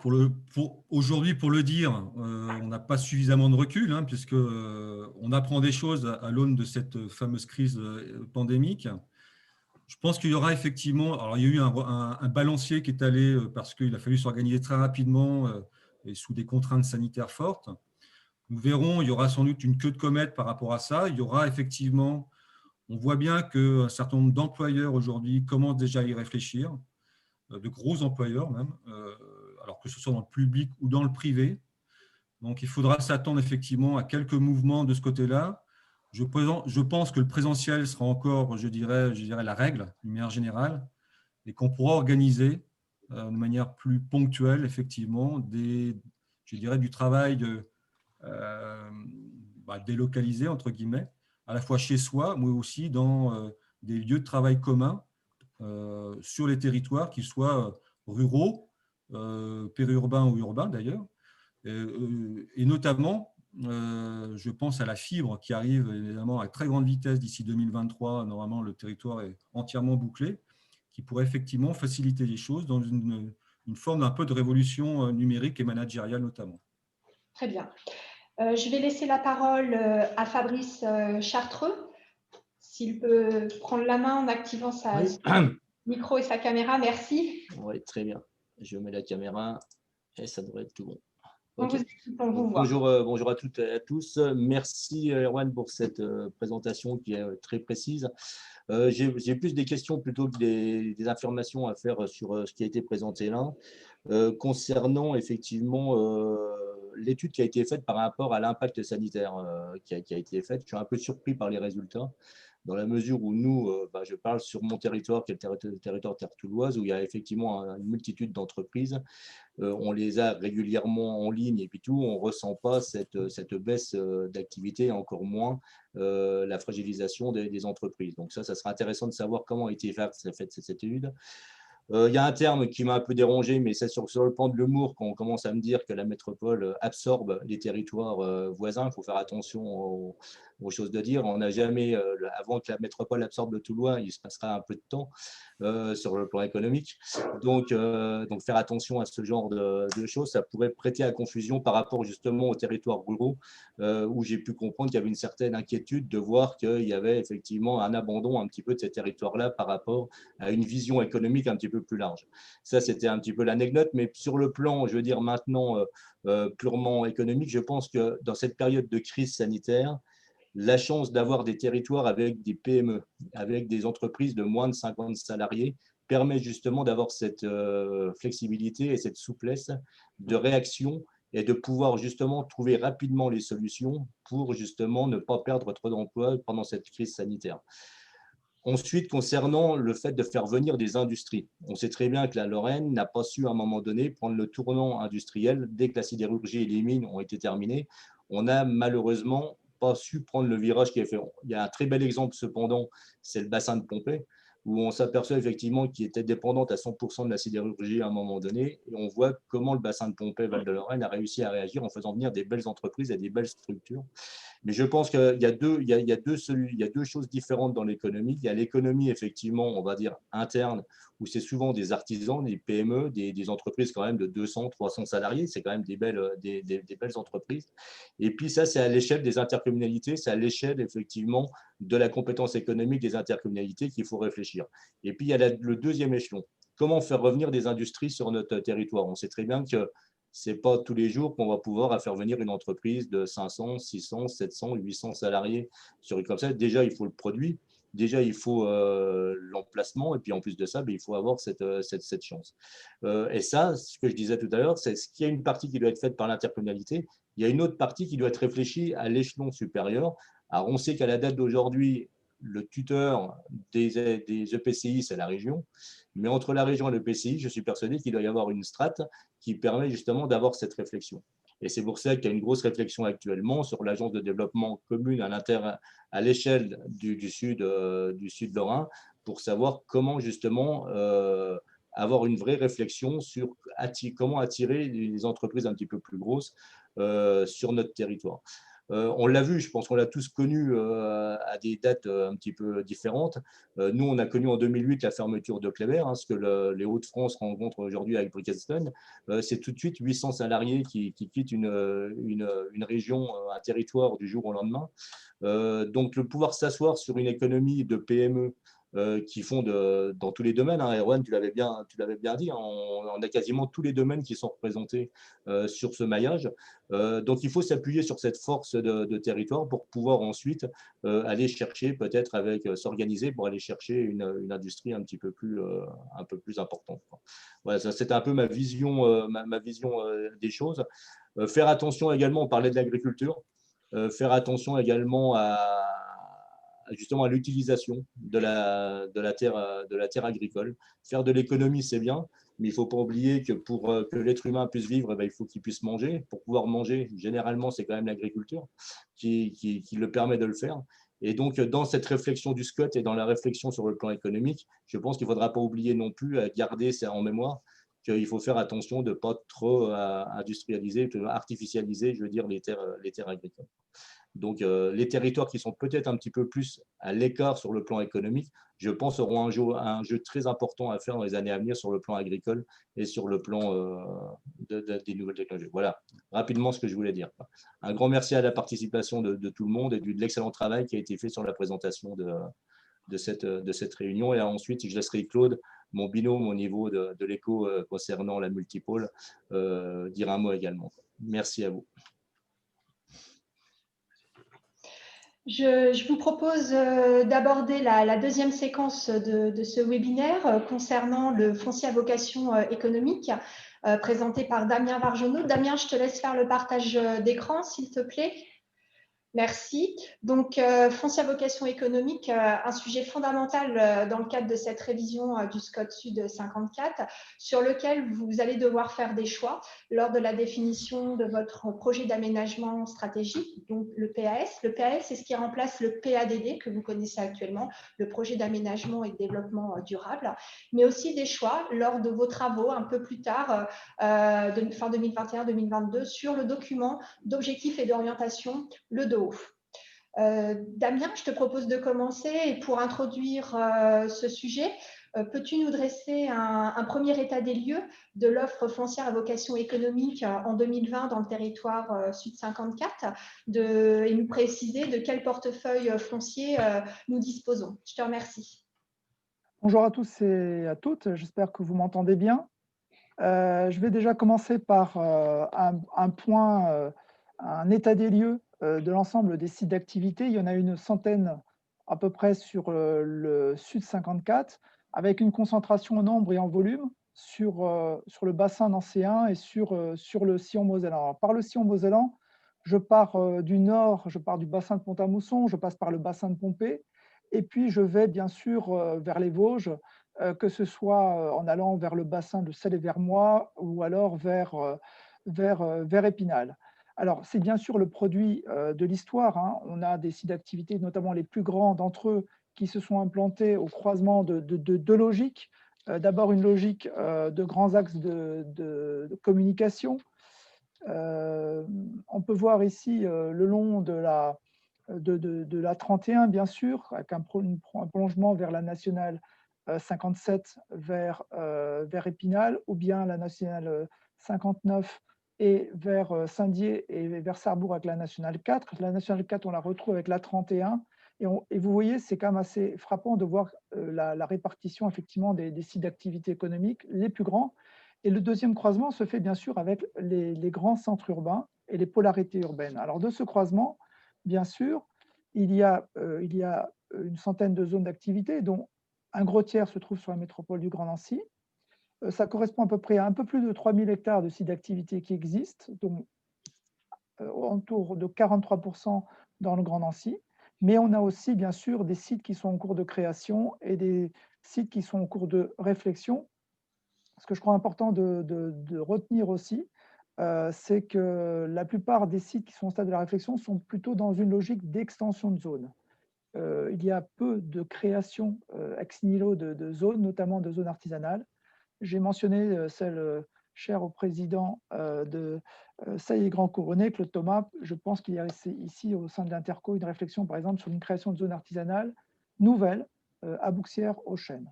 aujourd'hui, pour le dire, on n'a pas suffisamment de recul, puisqu'on apprend des choses à l'aune de cette fameuse crise pandémique. Je pense qu'il y aura effectivement, alors il y a eu un balancier qui est allé parce qu'il a fallu s'organiser très rapidement et sous des contraintes sanitaires fortes. Nous verrons, il y aura sans doute une queue de comète par rapport à ça. Il y aura effectivement, on voit bien qu'un certain nombre d'employeurs aujourd'hui commencent déjà à y réfléchir, de gros employeurs même, alors que ce soit dans le public ou dans le privé. Donc il faudra s'attendre effectivement à quelques mouvements de ce côté-là. Je pense que le présentiel sera encore, je dirais la règle, d'une manière générale, et qu'on pourra organiser de manière plus ponctuelle, effectivement, du travail délocalisé, entre guillemets, à la fois chez soi, mais aussi dans des lieux de travail communs sur les territoires, qu'ils soient ruraux, périurbains ou urbains d'ailleurs, et notamment, je pense à la fibre qui arrive évidemment à très grande vitesse d'ici 2023. Normalement, le territoire est entièrement bouclé, qui pourrait effectivement faciliter les choses dans une forme d'un peu de révolution numérique et managériale notamment. Très bien. Je vais laisser la parole à Fabrice Chartreux, s'il peut prendre la main en activant son micro et sa caméra. Merci. Oui, très bien. Je mets la caméra et ça devrait être tout bon. Okay. Bonjour à toutes et à tous. Merci Erwan pour cette présentation qui est très précise. J'ai plus des questions plutôt que des informations à faire sur ce qui a été présenté là. Concernant effectivement l'étude qui a été faite par rapport à l'impact sanitaire qui a été faite, je suis un peu surpris par les résultats, dans la mesure où nous, je parle sur mon territoire, qui est le territoire terre-touloise, où il y a effectivement une multitude d'entreprises. On les a régulièrement en ligne et puis tout, on ne ressent pas cette baisse d'activité, encore moins la fragilisation des entreprises. Donc ça sera intéressant de savoir comment a été faite cette étude. Il y a un terme qui m'a un peu dérangé, mais c'est sur le plan de l'humour, quand on commence à me dire que la métropole absorbe les territoires voisins. Il faut faire attention aux choses de dire. On n'a jamais, avant que la métropole absorbe le Toulois, il se passera un peu de temps sur le plan économique. Donc faire attention à ce genre de choses, ça pourrait prêter à confusion par rapport justement aux territoires ruraux, où j'ai pu comprendre qu'il y avait une certaine inquiétude de voir qu'il y avait effectivement un abandon un petit peu de ces territoires-là par rapport à une vision économique un petit peu plus large. Ça, c'était un petit peu l'anecdote, mais sur le plan, je veux dire maintenant, purement économique, je pense que dans cette période de crise sanitaire, la chance d'avoir des territoires avec des PME, avec des entreprises de moins de 50 salariés, permet justement d'avoir cette flexibilité et cette souplesse de réaction et de pouvoir justement trouver rapidement les solutions pour justement ne pas perdre trop d'emplois pendant cette crise sanitaire. Ensuite, concernant le fait de faire venir des industries, on sait très bien que la Lorraine n'a pas su à un moment donné prendre le tournant industriel. Dès que la sidérurgie et les mines ont été terminées, on n'a malheureusement pas su prendre le virage qui est fait. Il y a un très bel exemple cependant, c'est le bassin de Pompée, où on s'aperçoit effectivement qu'il était dépendante à 100% de la sidérurgie à un moment donné, et on voit comment le bassin de Pompée, Val-de-Lorraine, a réussi à réagir en faisant venir des belles entreprises et des belles structures. Mais je pense qu'il y a deux choses différentes dans l'économie. Il y a l'économie, effectivement, on va dire interne, où c'est souvent des artisans, des PME, des entreprises quand même de 200, 300 salariés. C'est quand même des belles entreprises. Et puis ça, c'est à l'échelle des intercommunalités, c'est à l'échelle, effectivement, de la compétence économique des intercommunalités qu'il faut réfléchir. Et puis, il y a le deuxième échelon. Comment faire revenir des industries sur notre territoire? On sait très bien que ce n'est pas tous les jours qu'on va pouvoir faire venir une entreprise de 500, 600, 700, 800 salariés sur une comme ça. Déjà, il faut le produit. Déjà, il faut l'emplacement. Et puis, en plus de ça, il faut avoir cette chance. Et ça, ce que je disais tout à l'heure, c'est qu'il y a une partie qui doit être faite par l'intercommunalité. Il y a une autre partie qui doit être réfléchie à l'échelon supérieur. Alors, on sait qu'à la date d'aujourd'hui, le tuteur des EPCI, c'est la région. Mais entre la région et l'EPCI, je suis persuadé qu'il doit y avoir une strate qui permet justement d'avoir cette réflexion. Et c'est pour ça qu'il y a une grosse réflexion actuellement sur l'agence de développement commune à l'échelle du sud lorrain pour savoir comment justement avoir une vraie réflexion sur comment attirer les entreprises un petit peu plus grosses sur notre territoire. On l'a vu, je pense qu'on l'a tous connu à des dates un petit peu différentes. Nous, on a connu en 2008 la fermeture de Kléber, ce que les Hauts-de-France rencontrent aujourd'hui avec Brickeston. C'est tout de suite 800 salariés qui quittent une région, un territoire du jour au lendemain. Donc, le pouvoir s'asseoir sur une économie de PME qui font dans tous les domaines. Erwan, tu l'avais bien dit, on a quasiment tous les domaines qui sont représentés sur ce maillage. Donc, il faut s'appuyer sur cette force de territoire pour pouvoir ensuite aller chercher, peut-être s'organiser pour aller chercher une industrie un peu plus importante. Voilà, ça, c'est un peu ma vision, des choses. Faire attention également, on parlait de l'agriculture, faire attention également justement à l'utilisation de la terre agricole. Faire de l'économie, c'est bien, mais il ne faut pas oublier que pour que l'être humain puisse vivre, il faut qu'il puisse manger. Pour pouvoir manger, généralement, c'est quand même l'agriculture qui le permet de le faire. Et donc, dans cette réflexion du SCOT et dans la réflexion sur le plan économique, je pense qu'il ne faudra pas oublier non plus à garder ça en mémoire, qu'il faut faire attention de ne pas trop industrialiser, artificialiser, je veux dire, les terres agricoles. Donc, les territoires qui sont peut-être un petit peu plus à l'écart sur le plan économique, je pense, auront un jeu très important à faire dans les années à venir sur le plan agricole et sur le plan des nouvelles technologies. Voilà, rapidement ce que je voulais dire. Un grand merci à la participation de tout le monde et de l'excellent travail qui a été fait sur la présentation de cette réunion. Et ensuite, je laisserai Claude, mon binôme au niveau de l'éco concernant la multipôle, dire un mot également. Merci à vous. Je vous propose d'aborder la deuxième séquence de ce webinaire concernant le foncier à vocation économique, présenté par Damien Vargenot. Damien, je te laisse faire le partage d'écran, s'il te plaît. Merci. Donc, foncier à vocation économique, un sujet fondamental dans le cadre de cette révision du SCOT Sud 54, sur lequel vous allez devoir faire des choix lors de la définition de votre projet d'aménagement stratégique, donc le PAS. Le PAS, c'est ce qui remplace le PADD que vous connaissez actuellement, le projet d'aménagement et de développement durable, mais aussi des choix lors de vos travaux un peu plus tard, fin 2021-2022, sur le document d'objectifs et d'orientation, le DOO. Damien, je te propose de commencer et pour introduire ce sujet, peux-tu nous dresser un premier état des lieux de l'offre foncière à vocation économique en 2020 dans le territoire Sud 54 et nous préciser de quel portefeuille foncier nous disposons. Je te remercie. Bonjour à tous et à toutes, j'espère que vous m'entendez bien. Je vais déjà commencer par un point, un état des lieux de l'ensemble des sites d'activité. Il y en a une centaine à peu près sur le Sud 54, avec une concentration en nombre et en volume sur le bassin nancéen et sur le sillon mosellan. Alors, par le sillon mosellan, je pars du nord, je pars du bassin de Pont-à-Mousson, je passe par le bassin de Pompée, et puis je vais bien sûr vers les Vosges, que ce soit en allant vers le bassin de Celle-et-Vermois ou alors vers Épinal. Alors, c'est bien sûr le produit de l'histoire, hein. On a des sites d'activité, notamment les plus grands d'entre eux, qui se sont implantés au croisement de deux logiques. D'abord, une logique de grands axes de communication. On peut voir ici le long de la 31, bien sûr, avec un prolongement vers la nationale 57 vers Épinal, ou bien la nationale 59 et vers Saint-Dié et vers Sarrebourg avec la nationale 4. La nationale 4, on la retrouve avec la 31. Et vous voyez, c'est quand même assez frappant de voir la répartition effectivement des sites d'activité économique les plus grands. Et le deuxième croisement se fait bien sûr avec les grands centres urbains et les polarités urbaines. Alors de ce croisement, bien sûr, il y a une centaine de zones d'activité, dont un gros tiers se trouve sur la métropole du Grand Nancy. Ça correspond à peu près à un peu plus de 3000 hectares de sites d'activité qui existent, dont autour de 43% dans le Grand Nancy. Mais on a aussi, bien sûr, des sites qui sont en cours de création et des sites qui sont en cours de réflexion. Ce que je crois important de retenir aussi, c'est que la plupart des sites qui sont au stade de la réflexion sont plutôt dans une logique d'extension de zone. Il y a peu de création ex nihilo de zones, notamment de zones artisanales. J'ai mentionné celle chère au président de Sailly Grand Couronné, Claude Thomas. Je pense qu'il y a ici, au sein de l'Interco, une réflexion, par exemple, sur une création de zones artisanales nouvelles à Bouxières, aux Chênes.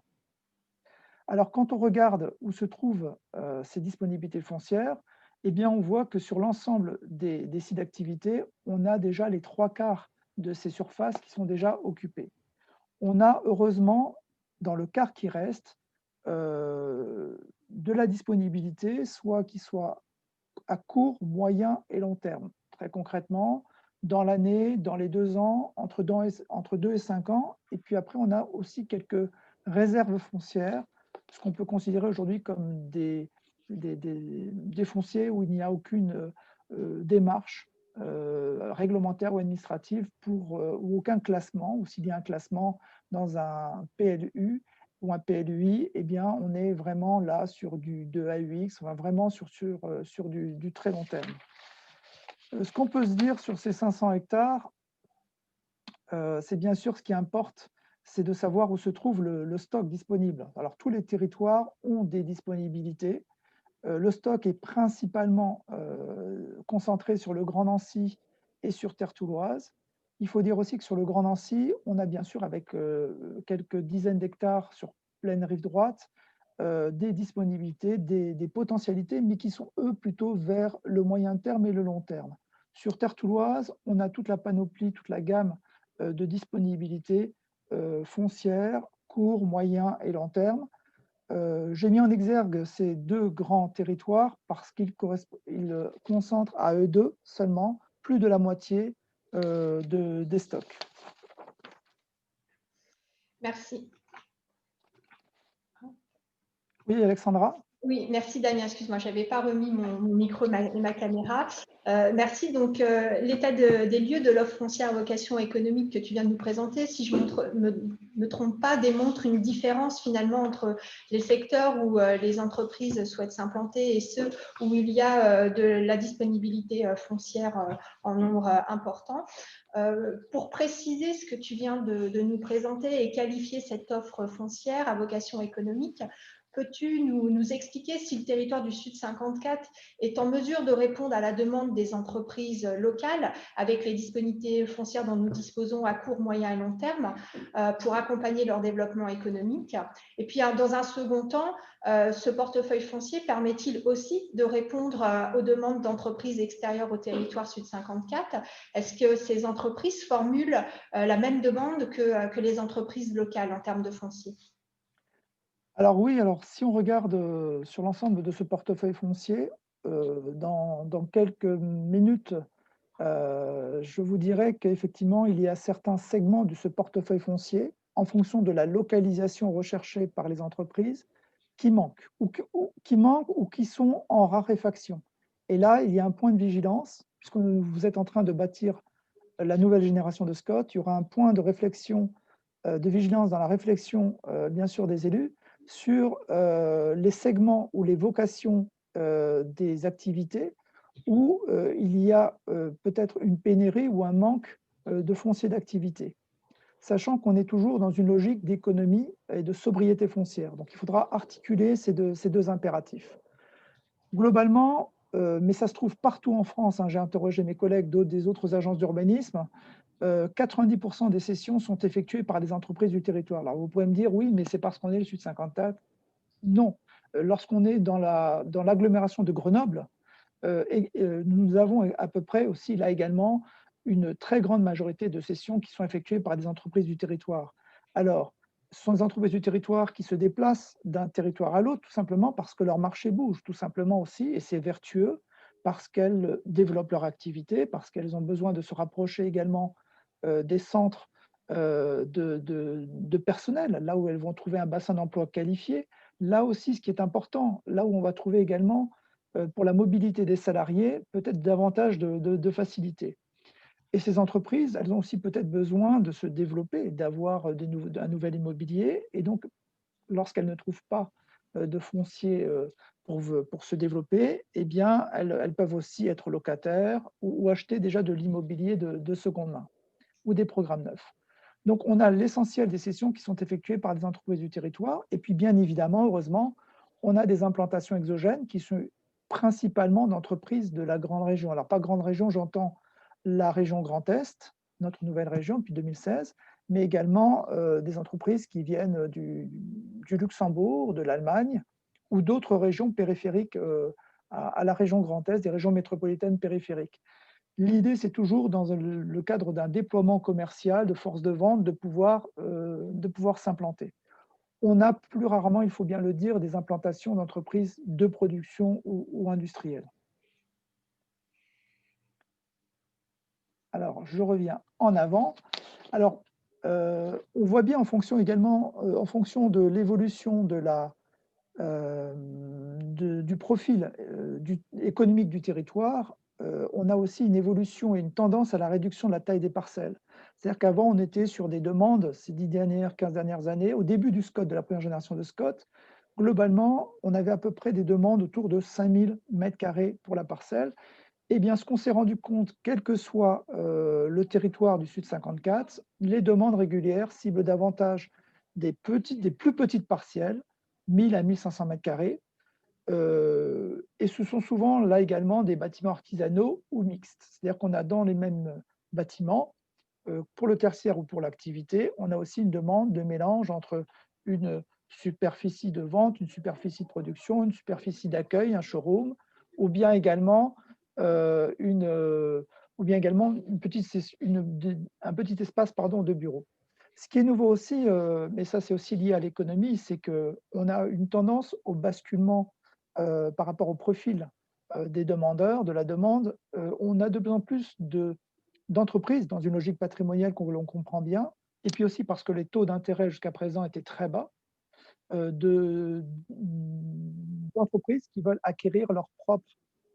Alors, quand on regarde où se trouvent ces disponibilités foncières, eh bien, on voit que sur l'ensemble des sites d'activité, on a déjà les 3/4 de ces surfaces qui sont déjà occupées. On a heureusement, dans le quart qui reste, de la disponibilité, qui soit à court, moyen et long terme. Très concrètement, dans l'année, dans les 2 ans, entre 2 et 5 ans. Et puis après, on a aussi quelques réserves foncières, ce qu'on peut considérer aujourd'hui comme des fonciers où il n'y a aucune démarche réglementaire ou administrative ou aucun classement, ou s'il y a un classement dans un PLU ou un PLUI, eh bien, on est vraiment là sur de AUX, on va vraiment sur du très long terme. Ce qu'on peut se dire sur ces 500 hectares, c'est bien sûr ce qui importe, c'est de savoir où se trouve le stock disponible. Alors, tous les territoires ont des disponibilités. Le stock est principalement concentré sur le Grand Nancy et sur Terre Touloise. Il faut dire aussi que sur le Grand Nancy, on a bien sûr, avec quelques dizaines d'hectares sur pleine rive droite, des disponibilités, des potentialités, mais qui sont, eux, plutôt vers le moyen terme et le long terme. Sur Terre Touloise, on a toute la panoplie, toute la gamme de disponibilités foncières, court, moyen et long terme. J'ai mis en exergue ces 2 grands territoires parce qu'ils concentrent à eux deux seulement plus de la moitié des stocks. Merci. Oui, Alexandra? Oui, merci Damien. Excuse-moi, je n'avais pas remis mon micro et ma caméra. Merci. Donc, l'état des lieux de l'offre foncière à vocation économique que tu viens de nous présenter, si je ne me trompe pas, démontre une différence finalement entre les secteurs où les entreprises souhaitent s'implanter et ceux où il y a de la disponibilité foncière en nombre important. Pour préciser ce que tu viens de nous présenter et qualifier cette offre foncière à vocation économique, peux-tu nous expliquer si le territoire du Sud 54 est en mesure de répondre à la demande des entreprises locales avec les disponibilités foncières dont nous disposons à court, moyen et long terme pour accompagner leur développement économique? Et puis, dans un second temps, ce portefeuille foncier permet-il aussi de répondre aux demandes d'entreprises extérieures au territoire Sud 54? Est-ce que ces entreprises formulent la même demande que les entreprises locales en termes de foncier? Alors oui, alors si on regarde sur l'ensemble de ce portefeuille foncier, dans quelques minutes, je vous dirais qu'effectivement, il y a certains segments de ce portefeuille foncier, en fonction de la localisation recherchée par les entreprises, qui manquent ou qui sont en raréfaction. Et là, il y a un point de vigilance, puisque vous êtes en train de bâtir la nouvelle génération de Scott, il y aura un point de réflexion, de vigilance dans la réflexion, bien sûr, des élus, sur les segments ou les vocations des activités où il y a peut-être une pénurie ou un manque de foncier d'activité, sachant qu'on est toujours dans une logique d'économie et de sobriété foncière. Donc, il faudra articuler ces deux impératifs. Globalement, mais ça se trouve partout en France, hein, j'ai interrogé mes collègues des autres agences d'urbanisme, 90% des cessions sont effectuées par des entreprises du territoire. Alors, vous pouvez me dire, oui, mais c'est parce qu'on est le Sud 54. Non. Lorsqu'on est dans l'agglomération de Grenoble, nous avons à peu près aussi, là également, une très grande majorité de cessions qui sont effectuées par des entreprises du territoire. Alors, ce sont des entreprises du territoire qui se déplacent d'un territoire à l'autre, tout simplement parce que leur marché bouge, tout simplement aussi, et c'est vertueux, parce qu'elles développent leur activité, parce qu'elles ont besoin de se rapprocher également des centres de personnel, là où elles vont trouver un bassin d'emploi qualifié. Là aussi, ce qui est important, là où on va trouver également pour la mobilité des salariés, peut-être davantage de facilité. Et ces entreprises, elles ont aussi peut-être besoin de se développer, d'avoir un nouvel immobilier. Et donc, lorsqu'elles ne trouvent pas de foncier pour se développer, eh bien, elles peuvent aussi être locataires ou acheter déjà de l'immobilier de seconde main ou des programmes neufs. Donc, on a l'essentiel des cessions qui sont effectuées par des entreprises du territoire. Et puis, bien évidemment, heureusement, on a des implantations exogènes qui sont principalement d'entreprises de la grande région. Alors, pas grande région, j'entends la région Grand Est, notre nouvelle région depuis 2016, mais également des entreprises qui viennent du Luxembourg, de l'Allemagne ou d'autres régions périphériques à la région Grand Est, des régions métropolitaines périphériques. L'idée, c'est toujours, dans le cadre d'un déploiement commercial, de force de vente, de pouvoir s'implanter. On a plus rarement, il faut bien le dire, des implantations d'entreprises de production ou industrielles. Alors, je reviens en avant. Alors, on voit bien en fonction également, en fonction de l'évolution du profil économique du territoire, on a aussi une évolution et une tendance à la réduction de la taille des parcelles. C'est-à-dire qu'avant, on était sur des demandes, ces 15 dernières années, au début du SCOT, de la première génération de SCOT, globalement, on avait à peu près des demandes autour de 5000 m² pour la parcelle. Eh bien, ce qu'on s'est rendu compte, quel que soit le territoire du Sud 54, les demandes régulières ciblent davantage des plus petites parcelles, 1000 à 1500 m², et ce sont souvent là également des bâtiments artisanaux ou mixtes. C'est-à-dire qu'on a dans les mêmes bâtiments, pour le tertiaire ou pour l'activité, on a aussi une demande de mélange entre une superficie de vente, une superficie de production, une superficie d'accueil, un showroom, ou bien également un petit espace de bureau. Ce qui est nouveau aussi, mais ça c'est aussi lié à l'économie, c'est qu'on a une tendance au basculement par rapport au profil des demandeurs, de la demande. On a de plus en plus d'entreprises dans une logique patrimoniale qu'on comprend bien, et puis aussi parce que les taux d'intérêt jusqu'à présent étaient très bas, d'entreprises qui veulent acquérir leurs propres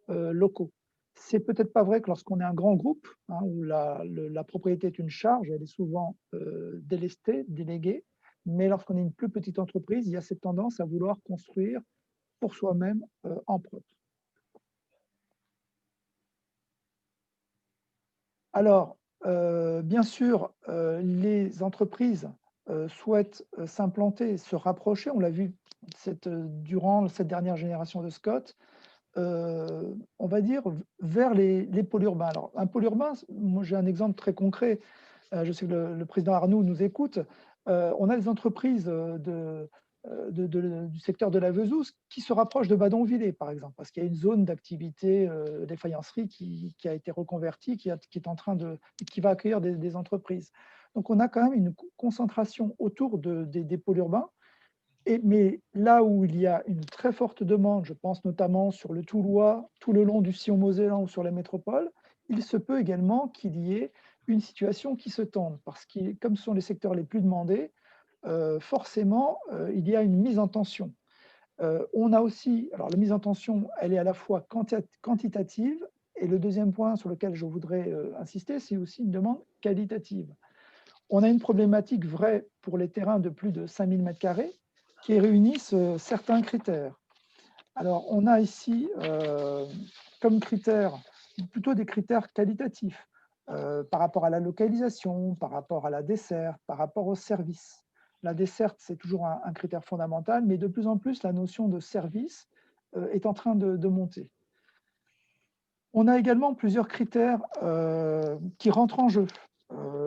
locaux. C'est peut-être pas vrai que lorsqu'on est un grand groupe, hein, où la propriété est une charge, elle est souvent délestée, déléguée, mais lorsqu'on est une plus petite entreprise, il y a cette tendance à vouloir construire pour soi-même en propre. Alors, bien sûr, les entreprises souhaitent s'implanter, se rapprocher. On l'a vu durant cette dernière génération de Scott, on va dire, vers les pôles urbains. Alors, un pôle urbain, moi j'ai un exemple très concret. Je sais que le président Arnoux nous écoute. On a des entreprises du secteur de la Vesouse qui se rapprochent de Badonvillers, par exemple, parce qu'il y a une zone d'activité des faïenceries qui a été reconvertie, qui est en train qui va accueillir des entreprises. Donc, on a quand même une concentration autour des pôles urbains. Mais là où il y a une très forte demande, je pense notamment sur le Toulois, tout le long du Sillon-Mosellan ou sur la métropole, il se peut également qu'il y ait une situation qui se tende, parce que comme ce sont les secteurs les plus demandés, forcément, il y a une mise en tension. On a aussi, alors la mise en tension, elle est à la fois quantitative, et le deuxième point sur lequel je voudrais insister, c'est aussi une demande qualitative. On a une problématique vraie pour les terrains de plus de 5000 m² qui réunissent certains critères. Alors, on a ici comme critères plutôt des critères qualitatifs par rapport à la localisation, par rapport à la desserte, par rapport au service. La desserte, c'est toujours un critère fondamental, mais de plus en plus, la notion de service est en train de monter. On a également plusieurs critères qui rentrent en jeu.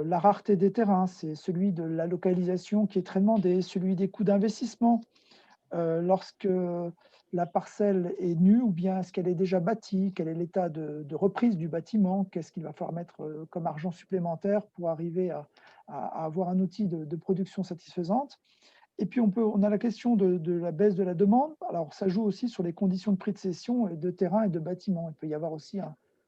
La rareté des terrains, c'est celui de la localisation qui est très demandé, celui des coûts d'investissement. Lorsque la parcelle est nue ou bien est-ce qu'elle est déjà bâtie, quel est l'état de reprise du bâtiment, qu'est-ce qu'il va falloir mettre comme argent supplémentaire pour arriver à avoir un outil de production satisfaisante. Et puis on a la question de la baisse de la demande. Alors ça joue aussi sur les conditions de prix de cession et de terrain et de bâtiment. Il peut y avoir aussi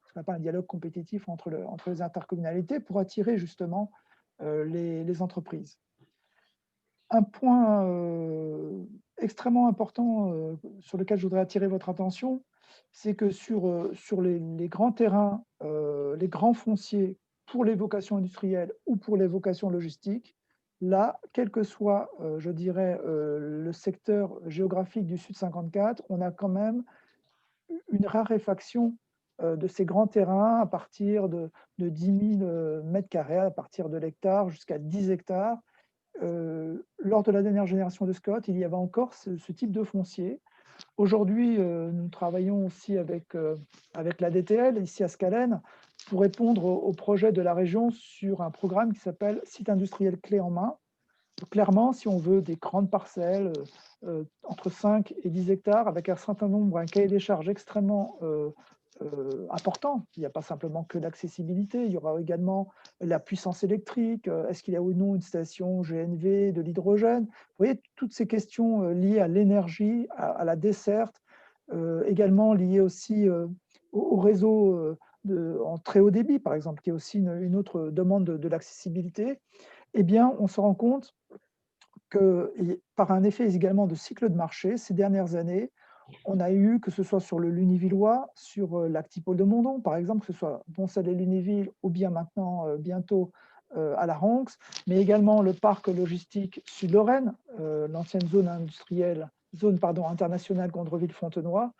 ce qu'on appelle un dialogue compétitif entre les intercommunalités pour attirer justement les entreprises. Un point extrêmement important sur lequel je voudrais attirer votre attention, c'est que sur les grands terrains, les grands fonciers pour les vocations industrielles ou pour les vocations logistiques, là, quel que soit, je dirais, le secteur géographique du Sud 54, on a quand même une raréfaction de ces grands terrains à partir de 10 000 m², à partir de l'hectare jusqu'à 10 hectares. Lors de la dernière génération de Scott, il y avait encore ce type de foncier. Aujourd'hui, nous travaillons aussi avec la DTL, ici à Scalène, pour répondre au projet de la région sur un programme qui s'appelle Site industriel clé en main. Donc, clairement, si on veut des grandes parcelles, entre 5 et 10 hectares, avec un certain nombre, un cahier des charges extrêmement important. Il n'y a pas simplement que l'accessibilité, il y aura également la puissance électrique, est-ce qu'il y a ou non une station GNV, de l'hydrogène. Vous voyez, toutes ces questions liées à l'énergie, à la desserte, également liées aussi au réseau en très haut débit, par exemple, qui est aussi une autre demande de l'accessibilité. Eh bien, on se rend compte que par un effet également de cycle de marché, ces dernières années, on a eu, que ce soit sur le Lunévillois, sur l'Actipôle de Mondon, par exemple, que ce soit Poncel et Lunéville, ou bien maintenant, bientôt, à la Ronx, mais également le parc logistique Sud-Lorraine, l'ancienne zone industrielle, internationale Gondreville-Fontenoy,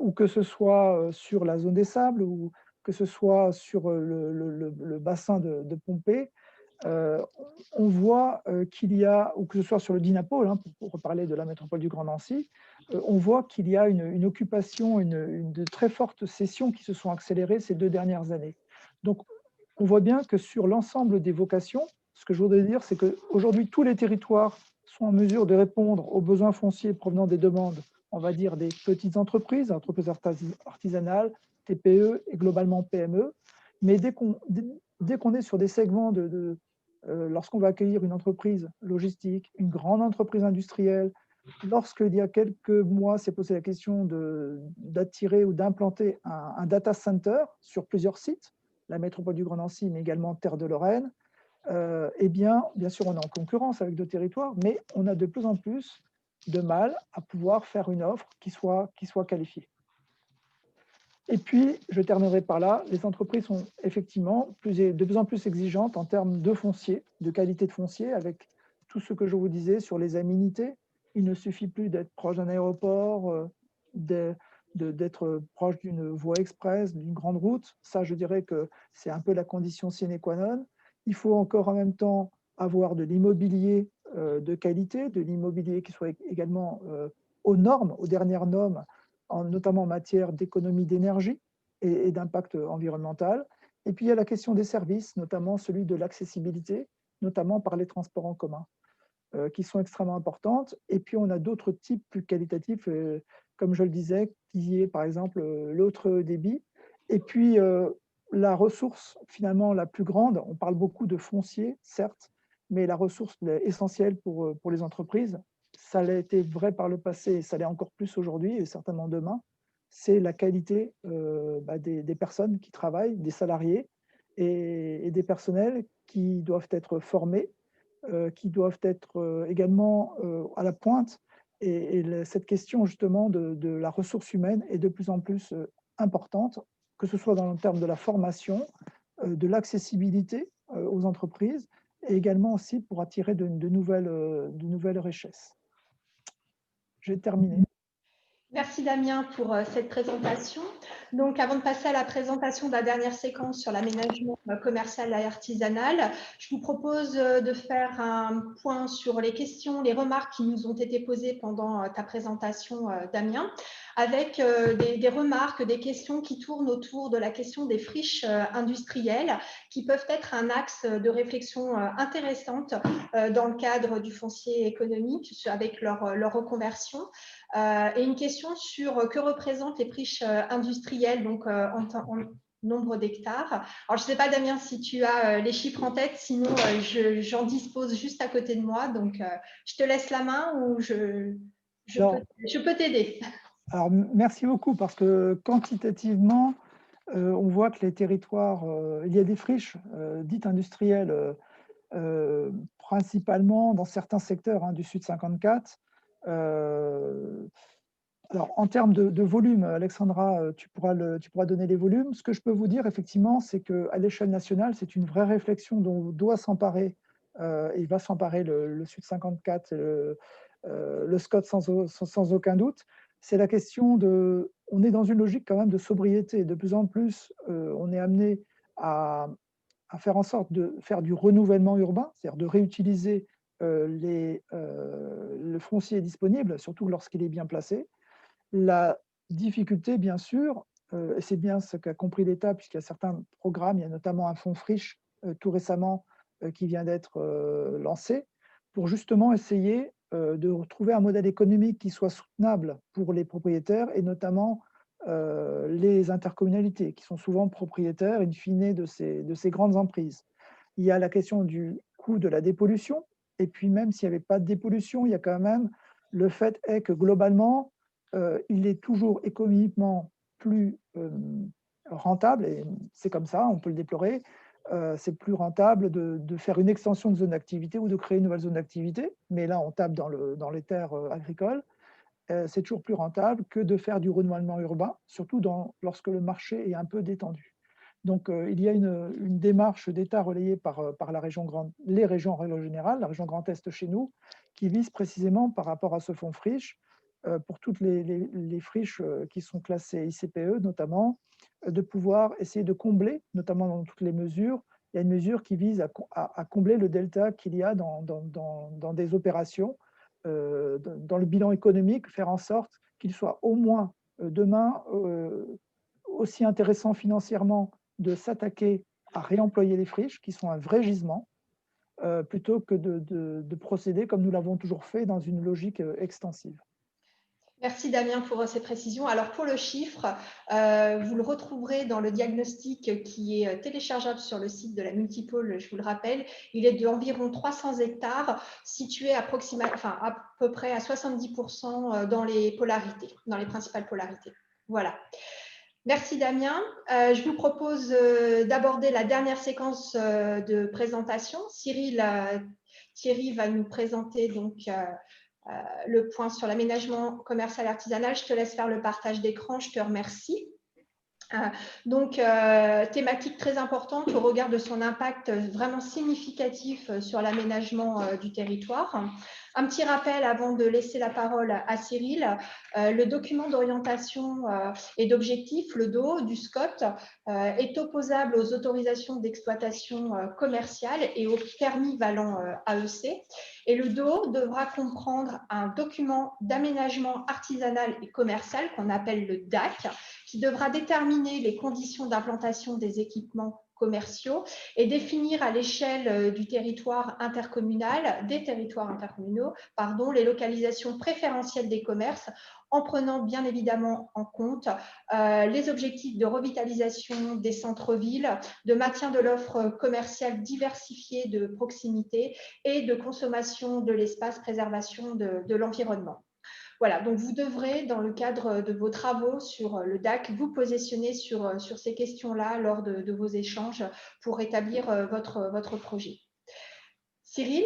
ou que ce soit sur la zone des Sables, ou que ce soit sur le bassin de Pompée. On voit qu'il y a, ou que ce soit sur le Dynapôle, pour reparler de la métropole du Grand Nancy, on voit qu'il y a une occupation, de très fortes cessions qui se sont accélérées ces 2 dernières années. Donc, on voit bien que sur l'ensemble des vocations, ce que je voudrais dire, c'est qu'aujourd'hui, tous les territoires sont en mesure de répondre aux besoins fonciers provenant des demandes, on va dire, des petites entreprises artisanales, TPE et globalement PME. Mais dès qu'on est sur des segments lorsqu'on va accueillir une entreprise logistique, une grande entreprise industrielle, lorsqu'il y a quelques mois s'est posé la question d'attirer ou d'implanter un data center sur plusieurs sites, la métropole du Grand Nancy, mais également Terre de Lorraine, eh bien sûr, on est en concurrence avec d'autres territoires, mais on a de plus en plus de mal à pouvoir faire une offre qui soit qualifiée. Et puis, je terminerai par là, les entreprises sont effectivement de plus en plus exigeantes en termes de foncier, de qualité de foncier, avec tout ce que je vous disais sur les aménités. Il ne suffit plus d'être proche d'un aéroport, d'être proche d'une voie express, d'une grande route. Ça, je dirais que c'est un peu la condition sine qua non. Il faut encore en même temps avoir de l'immobilier de qualité, de l'immobilier qui soit également aux normes, aux dernières normes, notamment en matière d'économie d'énergie et d'impact environnemental. Et puis, il y a la question des services, notamment celui de l'accessibilité, notamment par les transports en commun, qui sont extrêmement importantes. Et puis, on a d'autres types plus qualitatifs, comme je le disais, qui est par exemple l'autre débit. Et puis, la ressource finalement la plus grande, on parle beaucoup de foncier, certes, mais la ressource essentielle pour les entreprises, ça l'a été vrai par le passé et ça l'est encore plus aujourd'hui et certainement demain, c'est la qualité des personnes qui travaillent, des salariés et des personnels qui doivent être formés, qui doivent être également à la pointe. Et cette question justement de la ressource humaine est de plus en plus importante, que ce soit dans le terme de la formation, de l'accessibilité aux entreprises, et également aussi pour attirer de nouvelles richesses. J'ai terminé. Merci Damien pour cette présentation. Donc, avant de passer à la présentation de la dernière séquence sur l'aménagement commercial et artisanal, je vous propose de faire un point sur les questions, les remarques qui nous ont été posées pendant ta présentation, Damien, avec des remarques, des questions qui tournent autour de la question des friches industrielles, qui peuvent être un axe de réflexion intéressante dans le cadre du foncier économique, avec leur reconversion. Et une question sur que représentent les friches industrielles donc, en nombre d'hectares. Alors, je ne sais pas, Damien, si tu as les chiffres en tête, sinon j'en dispose juste à côté de moi. Donc, je te laisse la main ou je peux t'aider. Alors, merci beaucoup parce que quantitativement, on voit que les territoires, il y a des friches dites industrielles, principalement dans certains secteurs du Sud 54. Alors, en termes de volume, Alexandra, tu pourras donner les volumes. Ce que je peux vous dire, effectivement, c'est qu'à l'échelle nationale, c'est une vraie réflexion dont doit s'emparer, et va s'emparer le Sud 54, le SCOT sans aucun doute. C'est la question de... On est dans une logique quand même de sobriété. De plus en plus, on est amené à faire en sorte de faire du renouvellement urbain, c'est-à-dire de réutiliser le foncier disponible, surtout lorsqu'il est bien placé. La difficulté, bien sûr, et c'est bien ce qu'a compris l'État, puisqu'il y a certains programmes, il y a notamment un fonds friche tout récemment qui vient d'être lancé, pour justement essayer de retrouver un modèle économique qui soit soutenable pour les propriétaires et notamment les intercommunalités, qui sont souvent propriétaires, in fine, de ces grandes emprises. Il y a la question du coût de la dépollution, et puis même s'il n'y avait pas de dépollution, il y a quand même le fait est que globalement, il est toujours économiquement plus rentable, et c'est comme ça, on peut le déplorer, c'est plus rentable de faire une extension de zone d'activité ou de créer une nouvelle zone d'activité, mais là on tape dans les terres agricoles, c'est toujours plus rentable que de faire du renouvellement urbain, surtout lorsque le marché est un peu détendu. Donc il y a une démarche d'État relayée par les régions en règle générale, la région Grand Est chez nous, qui vise précisément par rapport à ce fonds friche, pour toutes les friches qui sont classées ICPE notamment, de pouvoir essayer de combler, notamment dans toutes les mesures. Il y a une mesure qui vise à combler le delta qu'il y a dans des opérations, dans le bilan économique, faire en sorte qu'il soit au moins demain aussi intéressant financièrement de s'attaquer à réemployer les friches, qui sont un vrai gisement, plutôt que de procéder comme nous l'avons toujours fait dans une logique extensive. Merci Damien pour ces précisions. Alors pour le chiffre, vous le retrouverez dans le diagnostic qui est téléchargeable sur le site de la Multipôle, je vous le rappelle. Il est d'environ 300 hectares, situé à peu près à 70% dans les polarités, dans les principales polarités. Voilà. Merci Damien. Je vous propose d'aborder la dernière séquence de présentation. Thierry va nous présenter donc le point sur l'aménagement commercial et artisanal. Je te laisse faire le partage d'écran. Je te remercie. Donc, thématique très importante au regard de son impact vraiment significatif sur l'aménagement du territoire. Un petit rappel avant de laisser la parole à Cyril. Le document d'orientation et d'objectifs, le DO du SCOT, est opposable aux autorisations d'exploitation commerciale et aux permis valant AEC. Et le DO devra comprendre un document d'aménagement artisanal et commercial qu'on appelle le DAC, qui devra déterminer les conditions d'implantation des équipements commerciaux et définir à l'échelle du territoire intercommunal, des territoires intercommunaux, les localisations préférentielles des commerces, en prenant bien évidemment en compte les objectifs de revitalisation des centres-villes, de maintien de l'offre commerciale diversifiée de proximité et de consommation de l'espace, préservation de l'environnement. Voilà, donc vous devrez, dans le cadre de vos travaux sur le DAC, vous positionner sur ces questions-là lors de vos échanges pour établir votre projet. Cyril,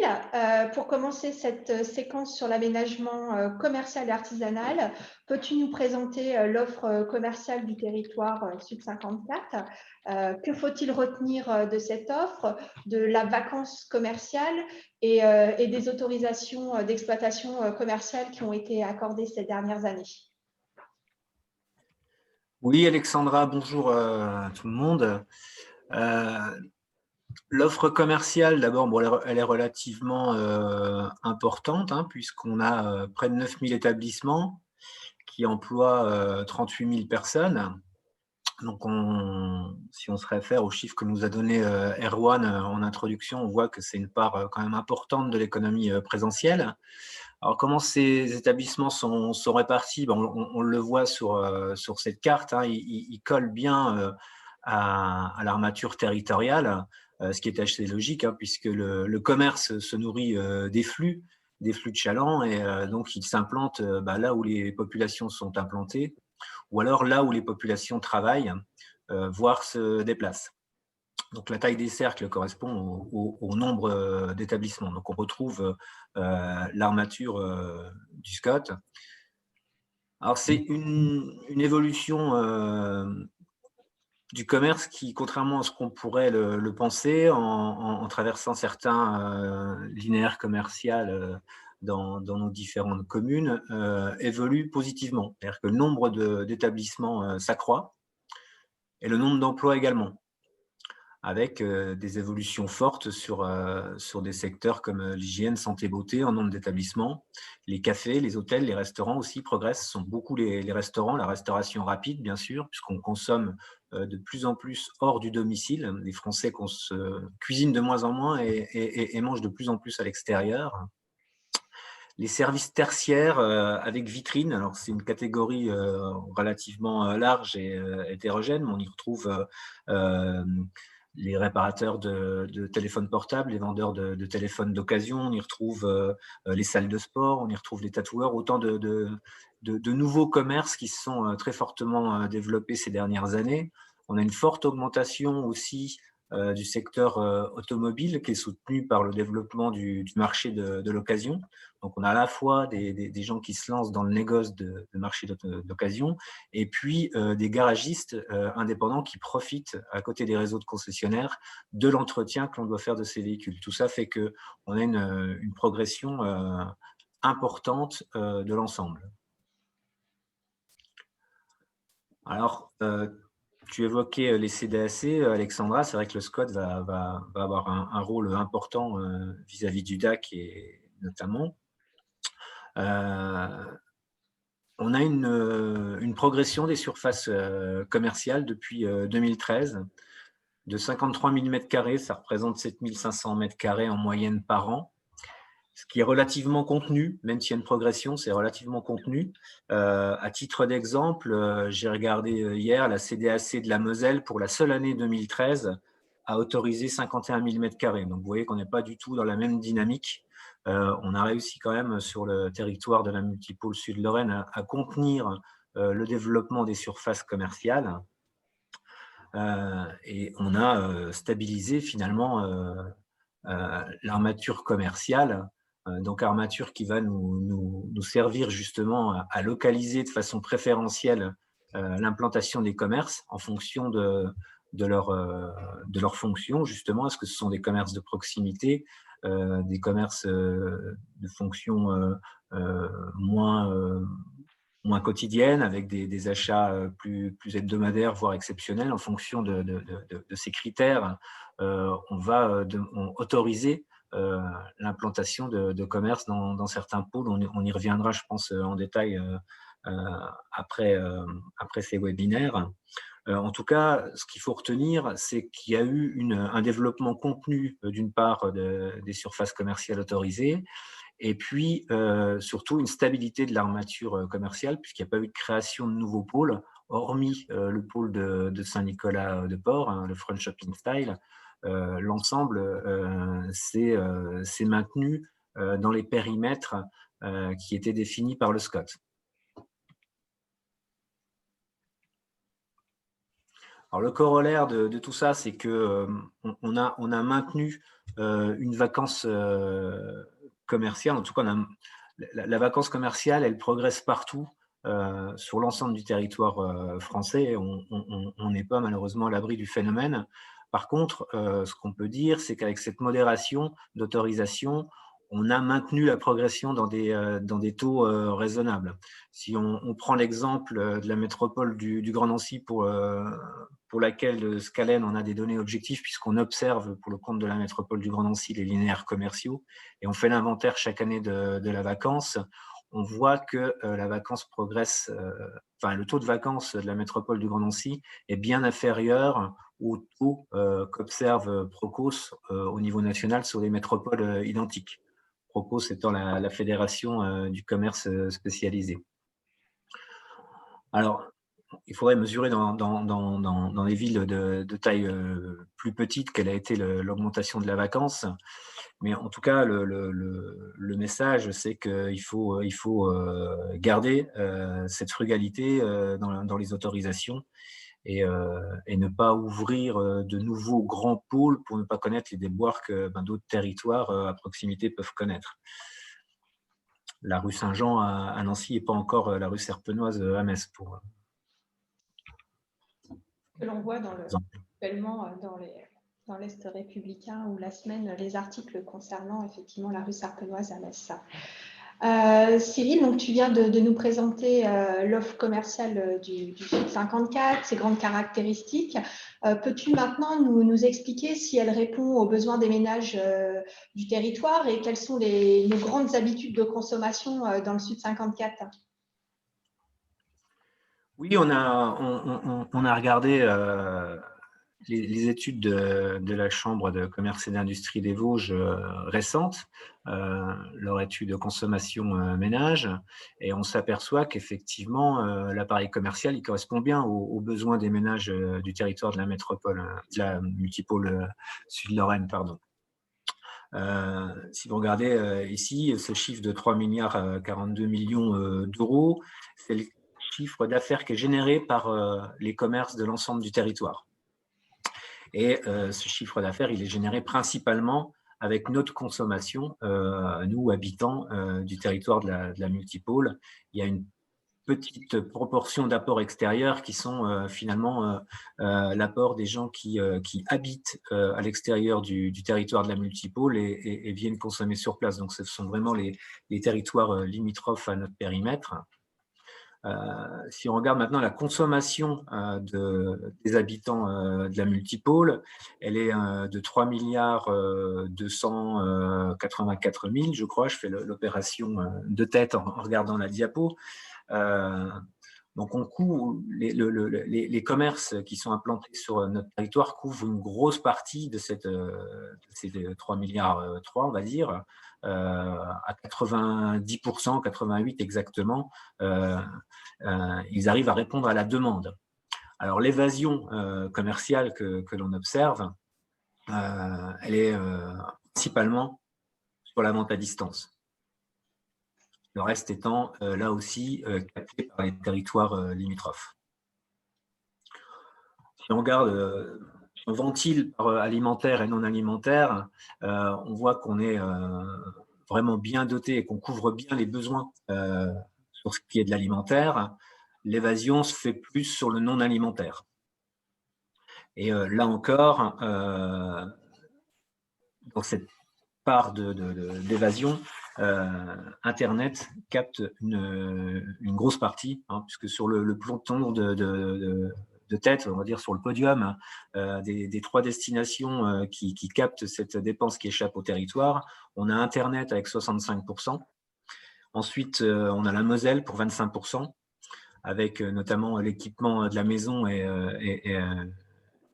pour commencer cette séquence sur l'aménagement commercial et artisanal, peux-tu nous présenter l'offre commerciale du territoire Sud 54 ? Que faut-il retenir de cette offre, de la vacance commerciale et des autorisations d'exploitation commerciale qui ont été accordées ces dernières années ? Oui, Alexandra, bonjour à tout le monde. L'offre commerciale, d'abord, bon, elle est relativement importante, hein, puisqu'on a près de 9000 établissements qui emploient 38 000 personnes. Donc, si on se réfère aux chiffres que nous a donné Erwan en introduction, on voit que c'est une part quand même importante de l'économie présentielle. Alors, comment ces établissements sont répartis? On le voit sur cette carte, hein, ils collent bien à l'armature territoriale, ce qui est assez logique, hein, puisque le commerce se nourrit des flux de chalands, et donc il s'implante là où les populations sont implantées, ou alors là où les populations travaillent, voire se déplacent. Donc la taille des cercles correspond au nombre d'établissements. Donc on retrouve l'armature du SCOT. Alors c'est une évolution du commerce qui, contrairement à ce qu'on pourrait le penser, en traversant certains linéaires commerciaux dans nos différentes communes, évolue positivement. C'est-à-dire que le nombre d'établissements s'accroît et le nombre d'emplois également, avec des évolutions fortes sur des secteurs comme l'hygiène, santé, beauté, en nombre d'établissements. Les cafés, les hôtels, les restaurants aussi progressent. Ce sont beaucoup les restaurants, la restauration rapide, bien sûr, puisqu'on consomme de plus en plus hors du domicile. Les Français cuisinent de moins en moins et mangent de plus en plus à l'extérieur. Les services tertiaires avec vitrine, alors c'est une catégorie relativement large et hétérogène, mais on y retrouve les réparateurs de téléphones portables, les vendeurs de téléphones d'occasion, on y retrouve les salles de sport, on y retrouve les tatoueurs, autant de nouveaux commerces qui se sont très fortement développés ces dernières années. On a une forte augmentation aussi du secteur automobile qui est soutenu par le développement du marché de l'occasion. Donc, on a à la fois des gens qui se lancent dans le négoce de marché d'occasion et puis des garagistes indépendants qui profitent, à côté des réseaux de concessionnaires, de l'entretien que l'on doit faire de ces véhicules. Tout ça fait qu'on a une progression importante de l'ensemble. Alors, tu évoquais les CDAC, Alexandra. C'est vrai que le SCOT va avoir un rôle important vis-à-vis du DAC, et notamment. On a une progression des surfaces commerciales depuis 2013 de 53 000 m². Ça représente 7 500 m² en moyenne par an, ce qui est relativement contenu, même s'il y a une progression, c'est relativement contenu. À titre d'exemple, j'ai regardé hier, la CDAC de la Moselle, pour la seule année 2013, a autorisé 51 000 m². Donc, vous voyez qu'on n'est pas du tout dans la même dynamique. On a réussi quand même sur le territoire de la Multipôle Sud-Lorraine à contenir le développement des surfaces commerciales. Et on a stabilisé finalement l'armature commerciale donc armature qui va nous servir justement à localiser de façon préférentielle l'implantation des commerces en fonction de leur fonction, justement. Est-ce que ce sont des commerces de proximité, des commerces de fonction moins quotidienne, avec des achats plus hebdomadaires, voire exceptionnels. En fonction de ces critères, on va autoriser l'implantation de commerce dans certains pôles. On y reviendra, je pense, en détail après ces webinaires. En tout cas, ce qu'il faut retenir, c'est qu'il y a eu un développement contenu, d'une part, des surfaces commerciales autorisées, et puis surtout une stabilité de l'armature commerciale, puisqu'il n'y a pas eu de création de nouveaux pôles, hormis le pôle de Saint-Nicolas-de-Port, le Front Shopping Style. L'ensemble s'est maintenu dans les périmètres qui étaient définis par le SCOT. Alors, le corollaire de tout ça, c'est qu'on a maintenu une vacance commerciale. En tout cas, la vacance commerciale, elle progresse partout sur l'ensemble du territoire français. On n'est pas malheureusement à l'abri du phénomène. Par contre, ce qu'on peut dire, c'est qu'avec cette modération d'autorisation, on a maintenu la progression dans des taux raisonnables. Si on prend l'exemple de la métropole du Grand Nancy pour laquelle Scalen on a des données objectives, puisqu'on observe pour le compte de la métropole du Grand Nancy les linéaires commerciaux, et on fait l'inventaire chaque année de la vacance, on voit que la vacance progresse, le taux de vacance de la métropole du Grand Nancy est bien inférieur au taux qu'observe Procos au niveau national sur les métropoles identiques. Procos étant la fédération du commerce spécialisé. Alors, il faudrait mesurer dans les villes de taille plus petite quelle a été l'augmentation de la vacance. Mais en tout cas, le message, c'est qu'il faut garder cette frugalité dans les autorisations et ne pas ouvrir de nouveaux grands pôles pour ne pas connaître les déboires que d'autres territoires à proximité peuvent connaître. La rue Saint-Jean à Nancy n'est pas encore la rue Serpenoise à Metz. Que l'on voit actuellement dans l'Est républicain ou la semaine, les articles concernant effectivement la rue Serpenoise à Metz. Cyril, donc tu viens de nous présenter l'offre commerciale du Sud 54, ses grandes caractéristiques. Peux-tu maintenant nous expliquer si elle répond aux besoins des ménages du territoire et quelles sont nos grandes habitudes de consommation dans le Sud 54 ? Oui, on a regardé les études de la Chambre de commerce et d'industrie des Vosges récentes, leur étude de consommation ménage, et on s'aperçoit qu'effectivement, l'appareil commercial il correspond bien aux besoins des ménages du territoire de la métropole, de la multipôle Sud-Lorraine, pardon. Si vous regardez ici, ce chiffre de 3,42 milliards d'euros, c'est le chiffre d'affaires qui est généré par les commerces de l'ensemble du territoire. Et ce chiffre d'affaires, il est généré principalement avec notre consommation, nous, habitants du territoire de la multipôle. Il y a une petite proportion d'apports extérieurs qui sont finalement l'apport des gens qui habitent à l'extérieur du territoire de la multipôle et viennent consommer sur place. Donc, ce sont vraiment les territoires limitrophes à notre périmètre. Si on regarde maintenant la consommation des habitants de la multipôle, elle est de 3,284 milliards, je crois. Je fais l'opération de tête en regardant la diapo. Donc, on couvre les commerces qui sont implantés sur notre territoire couvrent une grosse partie de ces 3,3 milliards, on va dire, à 90%, 88% exactement. Ils arrivent à répondre à la demande. Alors, l'évasion commerciale que l'on observe, elle est principalement sur la vente à distance. Le reste étant là aussi capté par les territoires limitrophes. Si on regarde, on ventile par alimentaire et non alimentaire, on voit qu'on est vraiment bien doté et qu'on couvre bien les besoins sur ce qui est de l'alimentaire, l'évasion se fait plus sur le non alimentaire. Et là encore, dans cette part d'évasion, Internet capte une grosse partie, hein, puisque sur le peloton de tête, on va dire sur le podium, des 3 destinations qui captent cette dépense qui échappe au territoire, on a Internet avec 65%. Ensuite, on a la Moselle pour 25%, avec notamment l'équipement de la maison et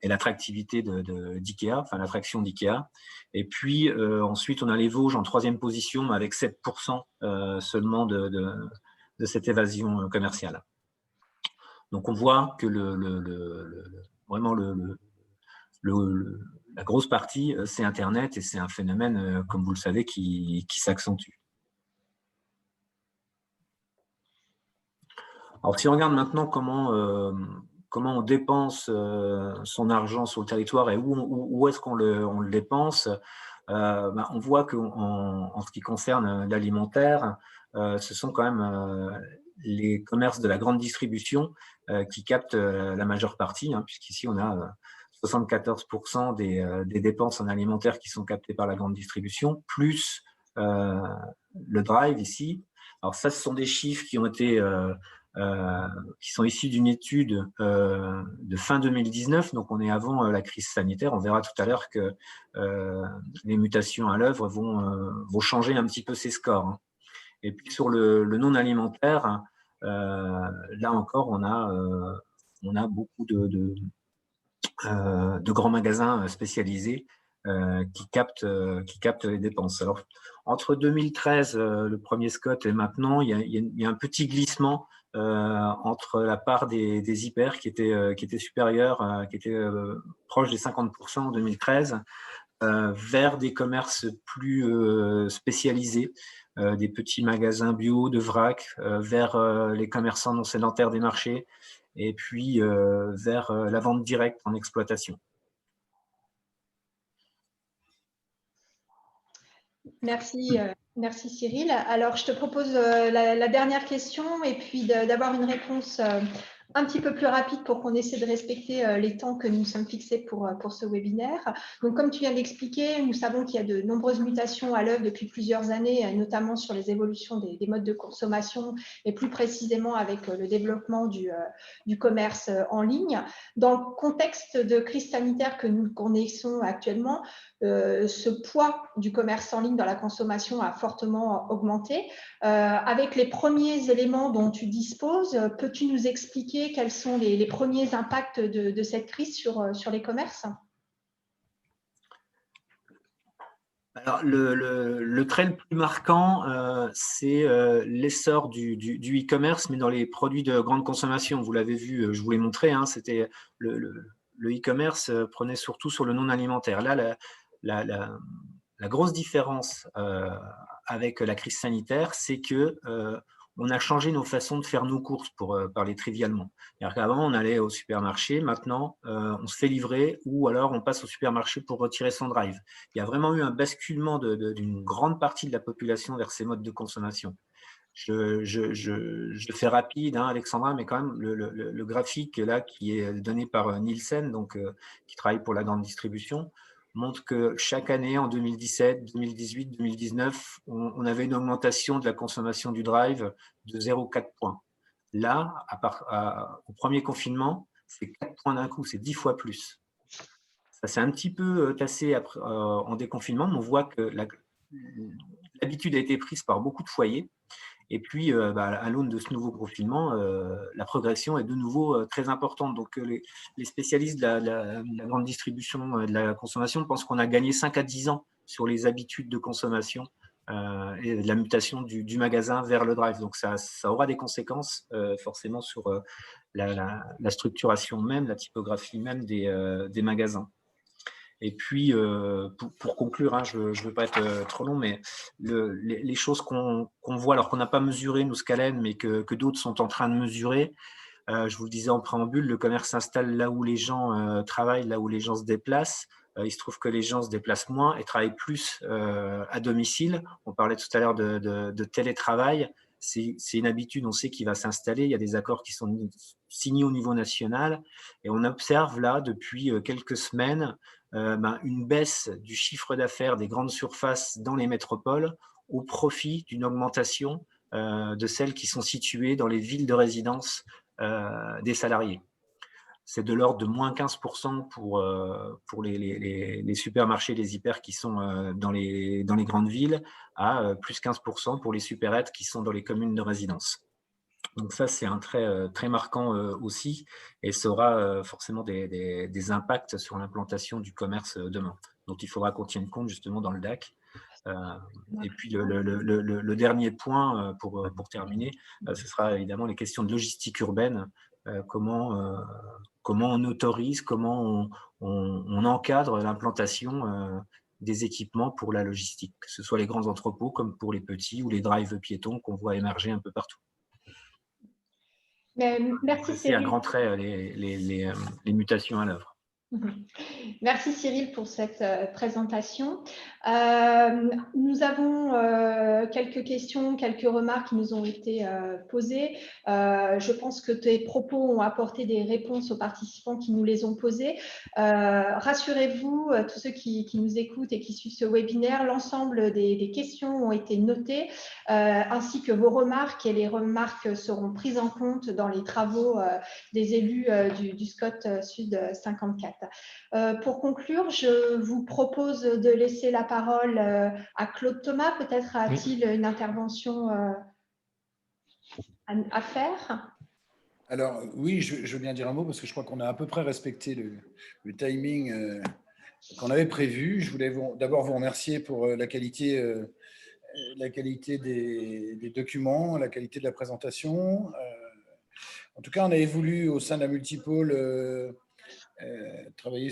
l'attractivité d'IKEA, enfin l'attraction d'IKEA. Et puis ensuite, on a les Vosges en 3e position avec 7% seulement de cette évasion commerciale. Donc on voit que vraiment la grosse partie, c'est Internet et c'est un phénomène, comme vous le savez, qui s'accentue. Alors si on regarde maintenant comment on dépense son argent sur le territoire et où est-ce qu'on le dépense, on voit qu'en ce qui concerne l'alimentaire, ce sont quand même les commerces de la grande distribution qui captent la majeure partie, hein, puisqu'ici on a 74% des dépenses en alimentaire qui sont captées par la grande distribution, plus le drive ici. Alors ça, ce sont des chiffres qui ont été qui sont issus d'une étude de fin 2019, donc on est avant la crise sanitaire. On verra tout à l'heure que les mutations à l'œuvre vont changer un petit peu ces scores, hein. Et puis sur le non alimentaire, là encore, on a beaucoup de grands magasins spécialisés qui captent les dépenses. Alors, entre 2013, le premier SCOT, et maintenant, il y a un petit glissement entre la part des hyper qui était supérieure, qui était proche des 50% en 2013, vers des commerces plus spécialisés, des petits magasins bio, de vrac, vers les commerçants non sédentaires des marchés, et puis vers la vente directe en exploitation. Merci, merci Cyril. Alors, je te propose la dernière question et puis d'avoir une réponse un petit peu plus rapide pour qu'on essaie de respecter les temps que nous sommes fixés pour ce webinaire. Donc, comme tu viens d'expliquer, nous savons qu'il y a de nombreuses mutations à l'œuvre depuis plusieurs années, notamment sur les évolutions des modes de consommation et plus précisément avec le développement du commerce en ligne. Dans le contexte de crise sanitaire que nous connaissons actuellement, ce poids du commerce en ligne dans la consommation a fortement augmenté. Avec les premiers éléments dont tu disposes, peux-tu nous expliquer quels sont les premiers impacts de cette crise sur les commerces? Alors, le trait le plus marquant, c'est l'essor du e-commerce, mais dans les produits de grande consommation. Vous l'avez vu, je vous l'ai montré, hein, c'était le e-commerce prenait surtout sur le non alimentaire. Là, la grosse différence avec la crise sanitaire, c'est que on a changé nos façons de faire nos courses, pour parler trivialement. Avant, on allait au supermarché, maintenant, on se fait livrer ou alors on passe au supermarché pour retirer son drive. Il y a vraiment eu un basculement d'une grande partie de la population vers ces modes de consommation. Je fais rapide, hein, Alexandra, mais quand même, le graphique là qui est donné par Nielsen, donc, qui travaille pour la grande distribution, montre que chaque année, en 2017, 2018, 2019, on avait une augmentation de la consommation du drive de 0,4 points. Là, au premier confinement, c'est 4 points d'un coup, c'est 10 fois plus. Ça s'est un petit peu tassé en déconfinement, mais on voit que l'habitude a été prise par beaucoup de foyers. Et puis, à l'aune de ce nouveau confinement, la progression est de nouveau très importante. Donc, les spécialistes de la grande distribution de la consommation pensent qu'on a gagné 5 à 10 ans sur les habitudes de consommation et de la mutation du magasin vers le drive. Donc, ça aura des conséquences forcément sur la structuration même, la typographie même des magasins. Et puis, pour conclure, hein, je ne veux pas être trop long, mais les choses qu'on voit, alors qu'on n'a pas mesuré, nous, Scalen, mais que d'autres sont en train de mesurer, je vous le disais en préambule, le commerce s'installe là où les gens travaillent, là où les gens se déplacent. Il se trouve que les gens se déplacent moins et travaillent plus à domicile. On parlait tout à l'heure de télétravail. C'est une habitude, on sait, qui va s'installer. Il y a des accords qui sont signés au niveau national et on observe là depuis quelques semaines une baisse du chiffre d'affaires des grandes surfaces dans les métropoles au profit d'une augmentation de celles qui sont situées dans les villes de résidence des salariés. C'est de l'ordre de moins 15% pour les supermarchés, les hyper qui sont dans les grandes villes, à plus 15% pour les supérettes qui sont dans les communes de résidence. Donc ça, c'est un trait très marquant aussi, et ça aura forcément des impacts sur l'implantation du commerce demain. Donc il faudra qu'on tienne compte justement dans le DAC. Et puis le dernier point pour terminer, ce sera évidemment les questions de logistique urbaine. Comment on autorise, comment on encadre l'implantation des équipements pour la logistique, que ce soit les grands entrepôts comme pour les petits ou les drives piétons qu'on voit émerger un peu partout. Merci C'est un Cyril. grand trait les mutations à l'œuvre. Merci Cyril pour cette présentation. Nous avons quelques questions, quelques remarques qui nous ont été posées. Je pense que tes propos ont apporté des réponses aux participants qui nous les ont posées. Rassurez-vous, tous ceux qui nous écoutent et qui suivent ce webinaire, l'ensemble des questions ont été notées, ainsi que vos remarques, et les remarques seront prises en compte dans les travaux des élus du SCOT Sud 54. Pour conclure, je vous propose de laisser la parole à Claude Thomas. Peut-être a-t-il une intervention à faire? Alors oui, je veux bien dire un mot parce que je crois qu'on a à peu près respecté le timing qu'on avait prévu. Je voulais d'abord vous remercier pour la qualité des documents, la qualité de la présentation. En tout cas, on avait voulu au sein de la multipôle travailler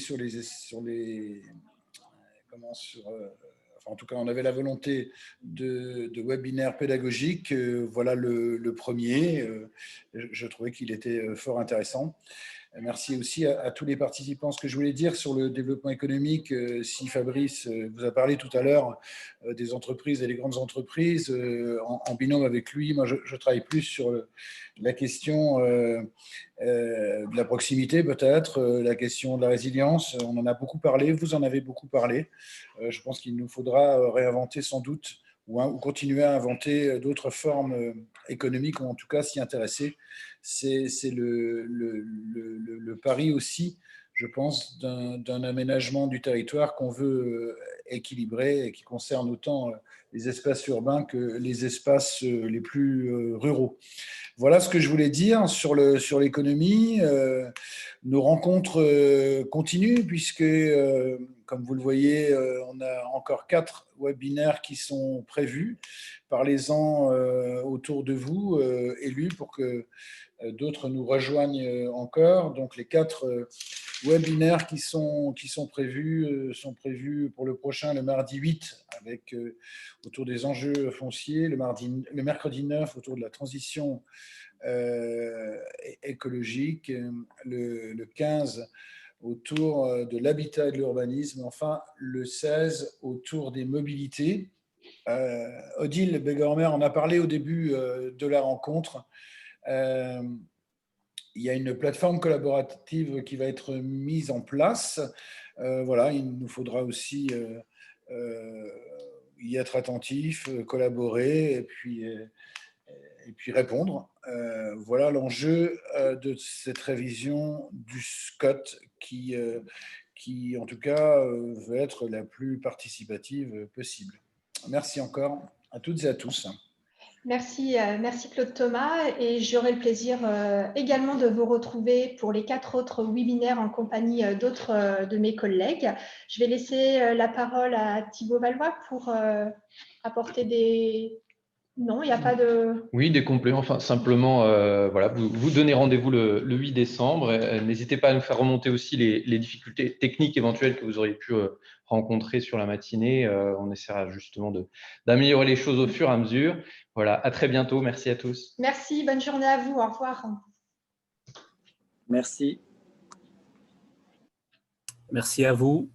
en tout cas, on avait la volonté de webinaires pédagogiques. Voilà le premier. Je trouvais qu'il était fort intéressant. Merci aussi à tous les participants. Ce que je voulais dire sur le développement économique, si Fabrice vous a parlé tout à l'heure des entreprises et des grandes entreprises, en binôme avec lui, moi je travaille plus sur la question de la proximité peut-être, la question de la résilience. On en a beaucoup parlé, vous en avez beaucoup parlé. Je pense qu'il nous faudra réinventer sans doute ou continuer à inventer d'autres formes économiques, ou en tout cas s'y intéresser. C'est le pari aussi, je pense, d'un aménagement du territoire qu'on veut équilibrer et qui concerne autant les espaces urbains que les espaces les plus ruraux. Voilà ce que je voulais dire sur l'économie. Nos rencontres continuent puisque, comme vous le voyez, on a encore 4 webinaires qui sont prévus. Parlez-en autour de vous, élus, pour que d'autres nous rejoignent encore. Donc les 4 webinaires qui sont prévus pour le prochain, le mardi 8, avec autour des enjeux fonciers, le mercredi 9 autour de la transition écologique, le 15 autour de l'habitat et de l'urbanisme, enfin le 16 autour des mobilités. Odile Begormer en a parlé au début de la rencontre. Il y a une plateforme collaborative qui va être mise en place. Voilà, il nous faudra aussi y être attentif, collaborer et puis répondre. Voilà l'enjeu de cette révision du SCOT qui en tout cas, veut être la plus participative possible. Merci encore à toutes et à tous. Merci Claude Thomas, et j'aurai le plaisir également de vous retrouver pour les 4 autres webinaires en compagnie d'autres de mes collègues. Je vais laisser la parole à Thibaut Valois pour apporter des... Non, il n'y a pas de... Oui, des compléments. Enfin, simplement, voilà, vous donnez rendez-vous le 8 décembre. N'hésitez pas à nous faire remonter aussi les difficultés techniques éventuelles que vous auriez pu rencontrer sur la matinée. On essaiera justement d'améliorer les choses au fur et à mesure. Voilà, à très bientôt. Merci à tous. Merci, bonne journée à vous. Au revoir. Merci. Merci à vous.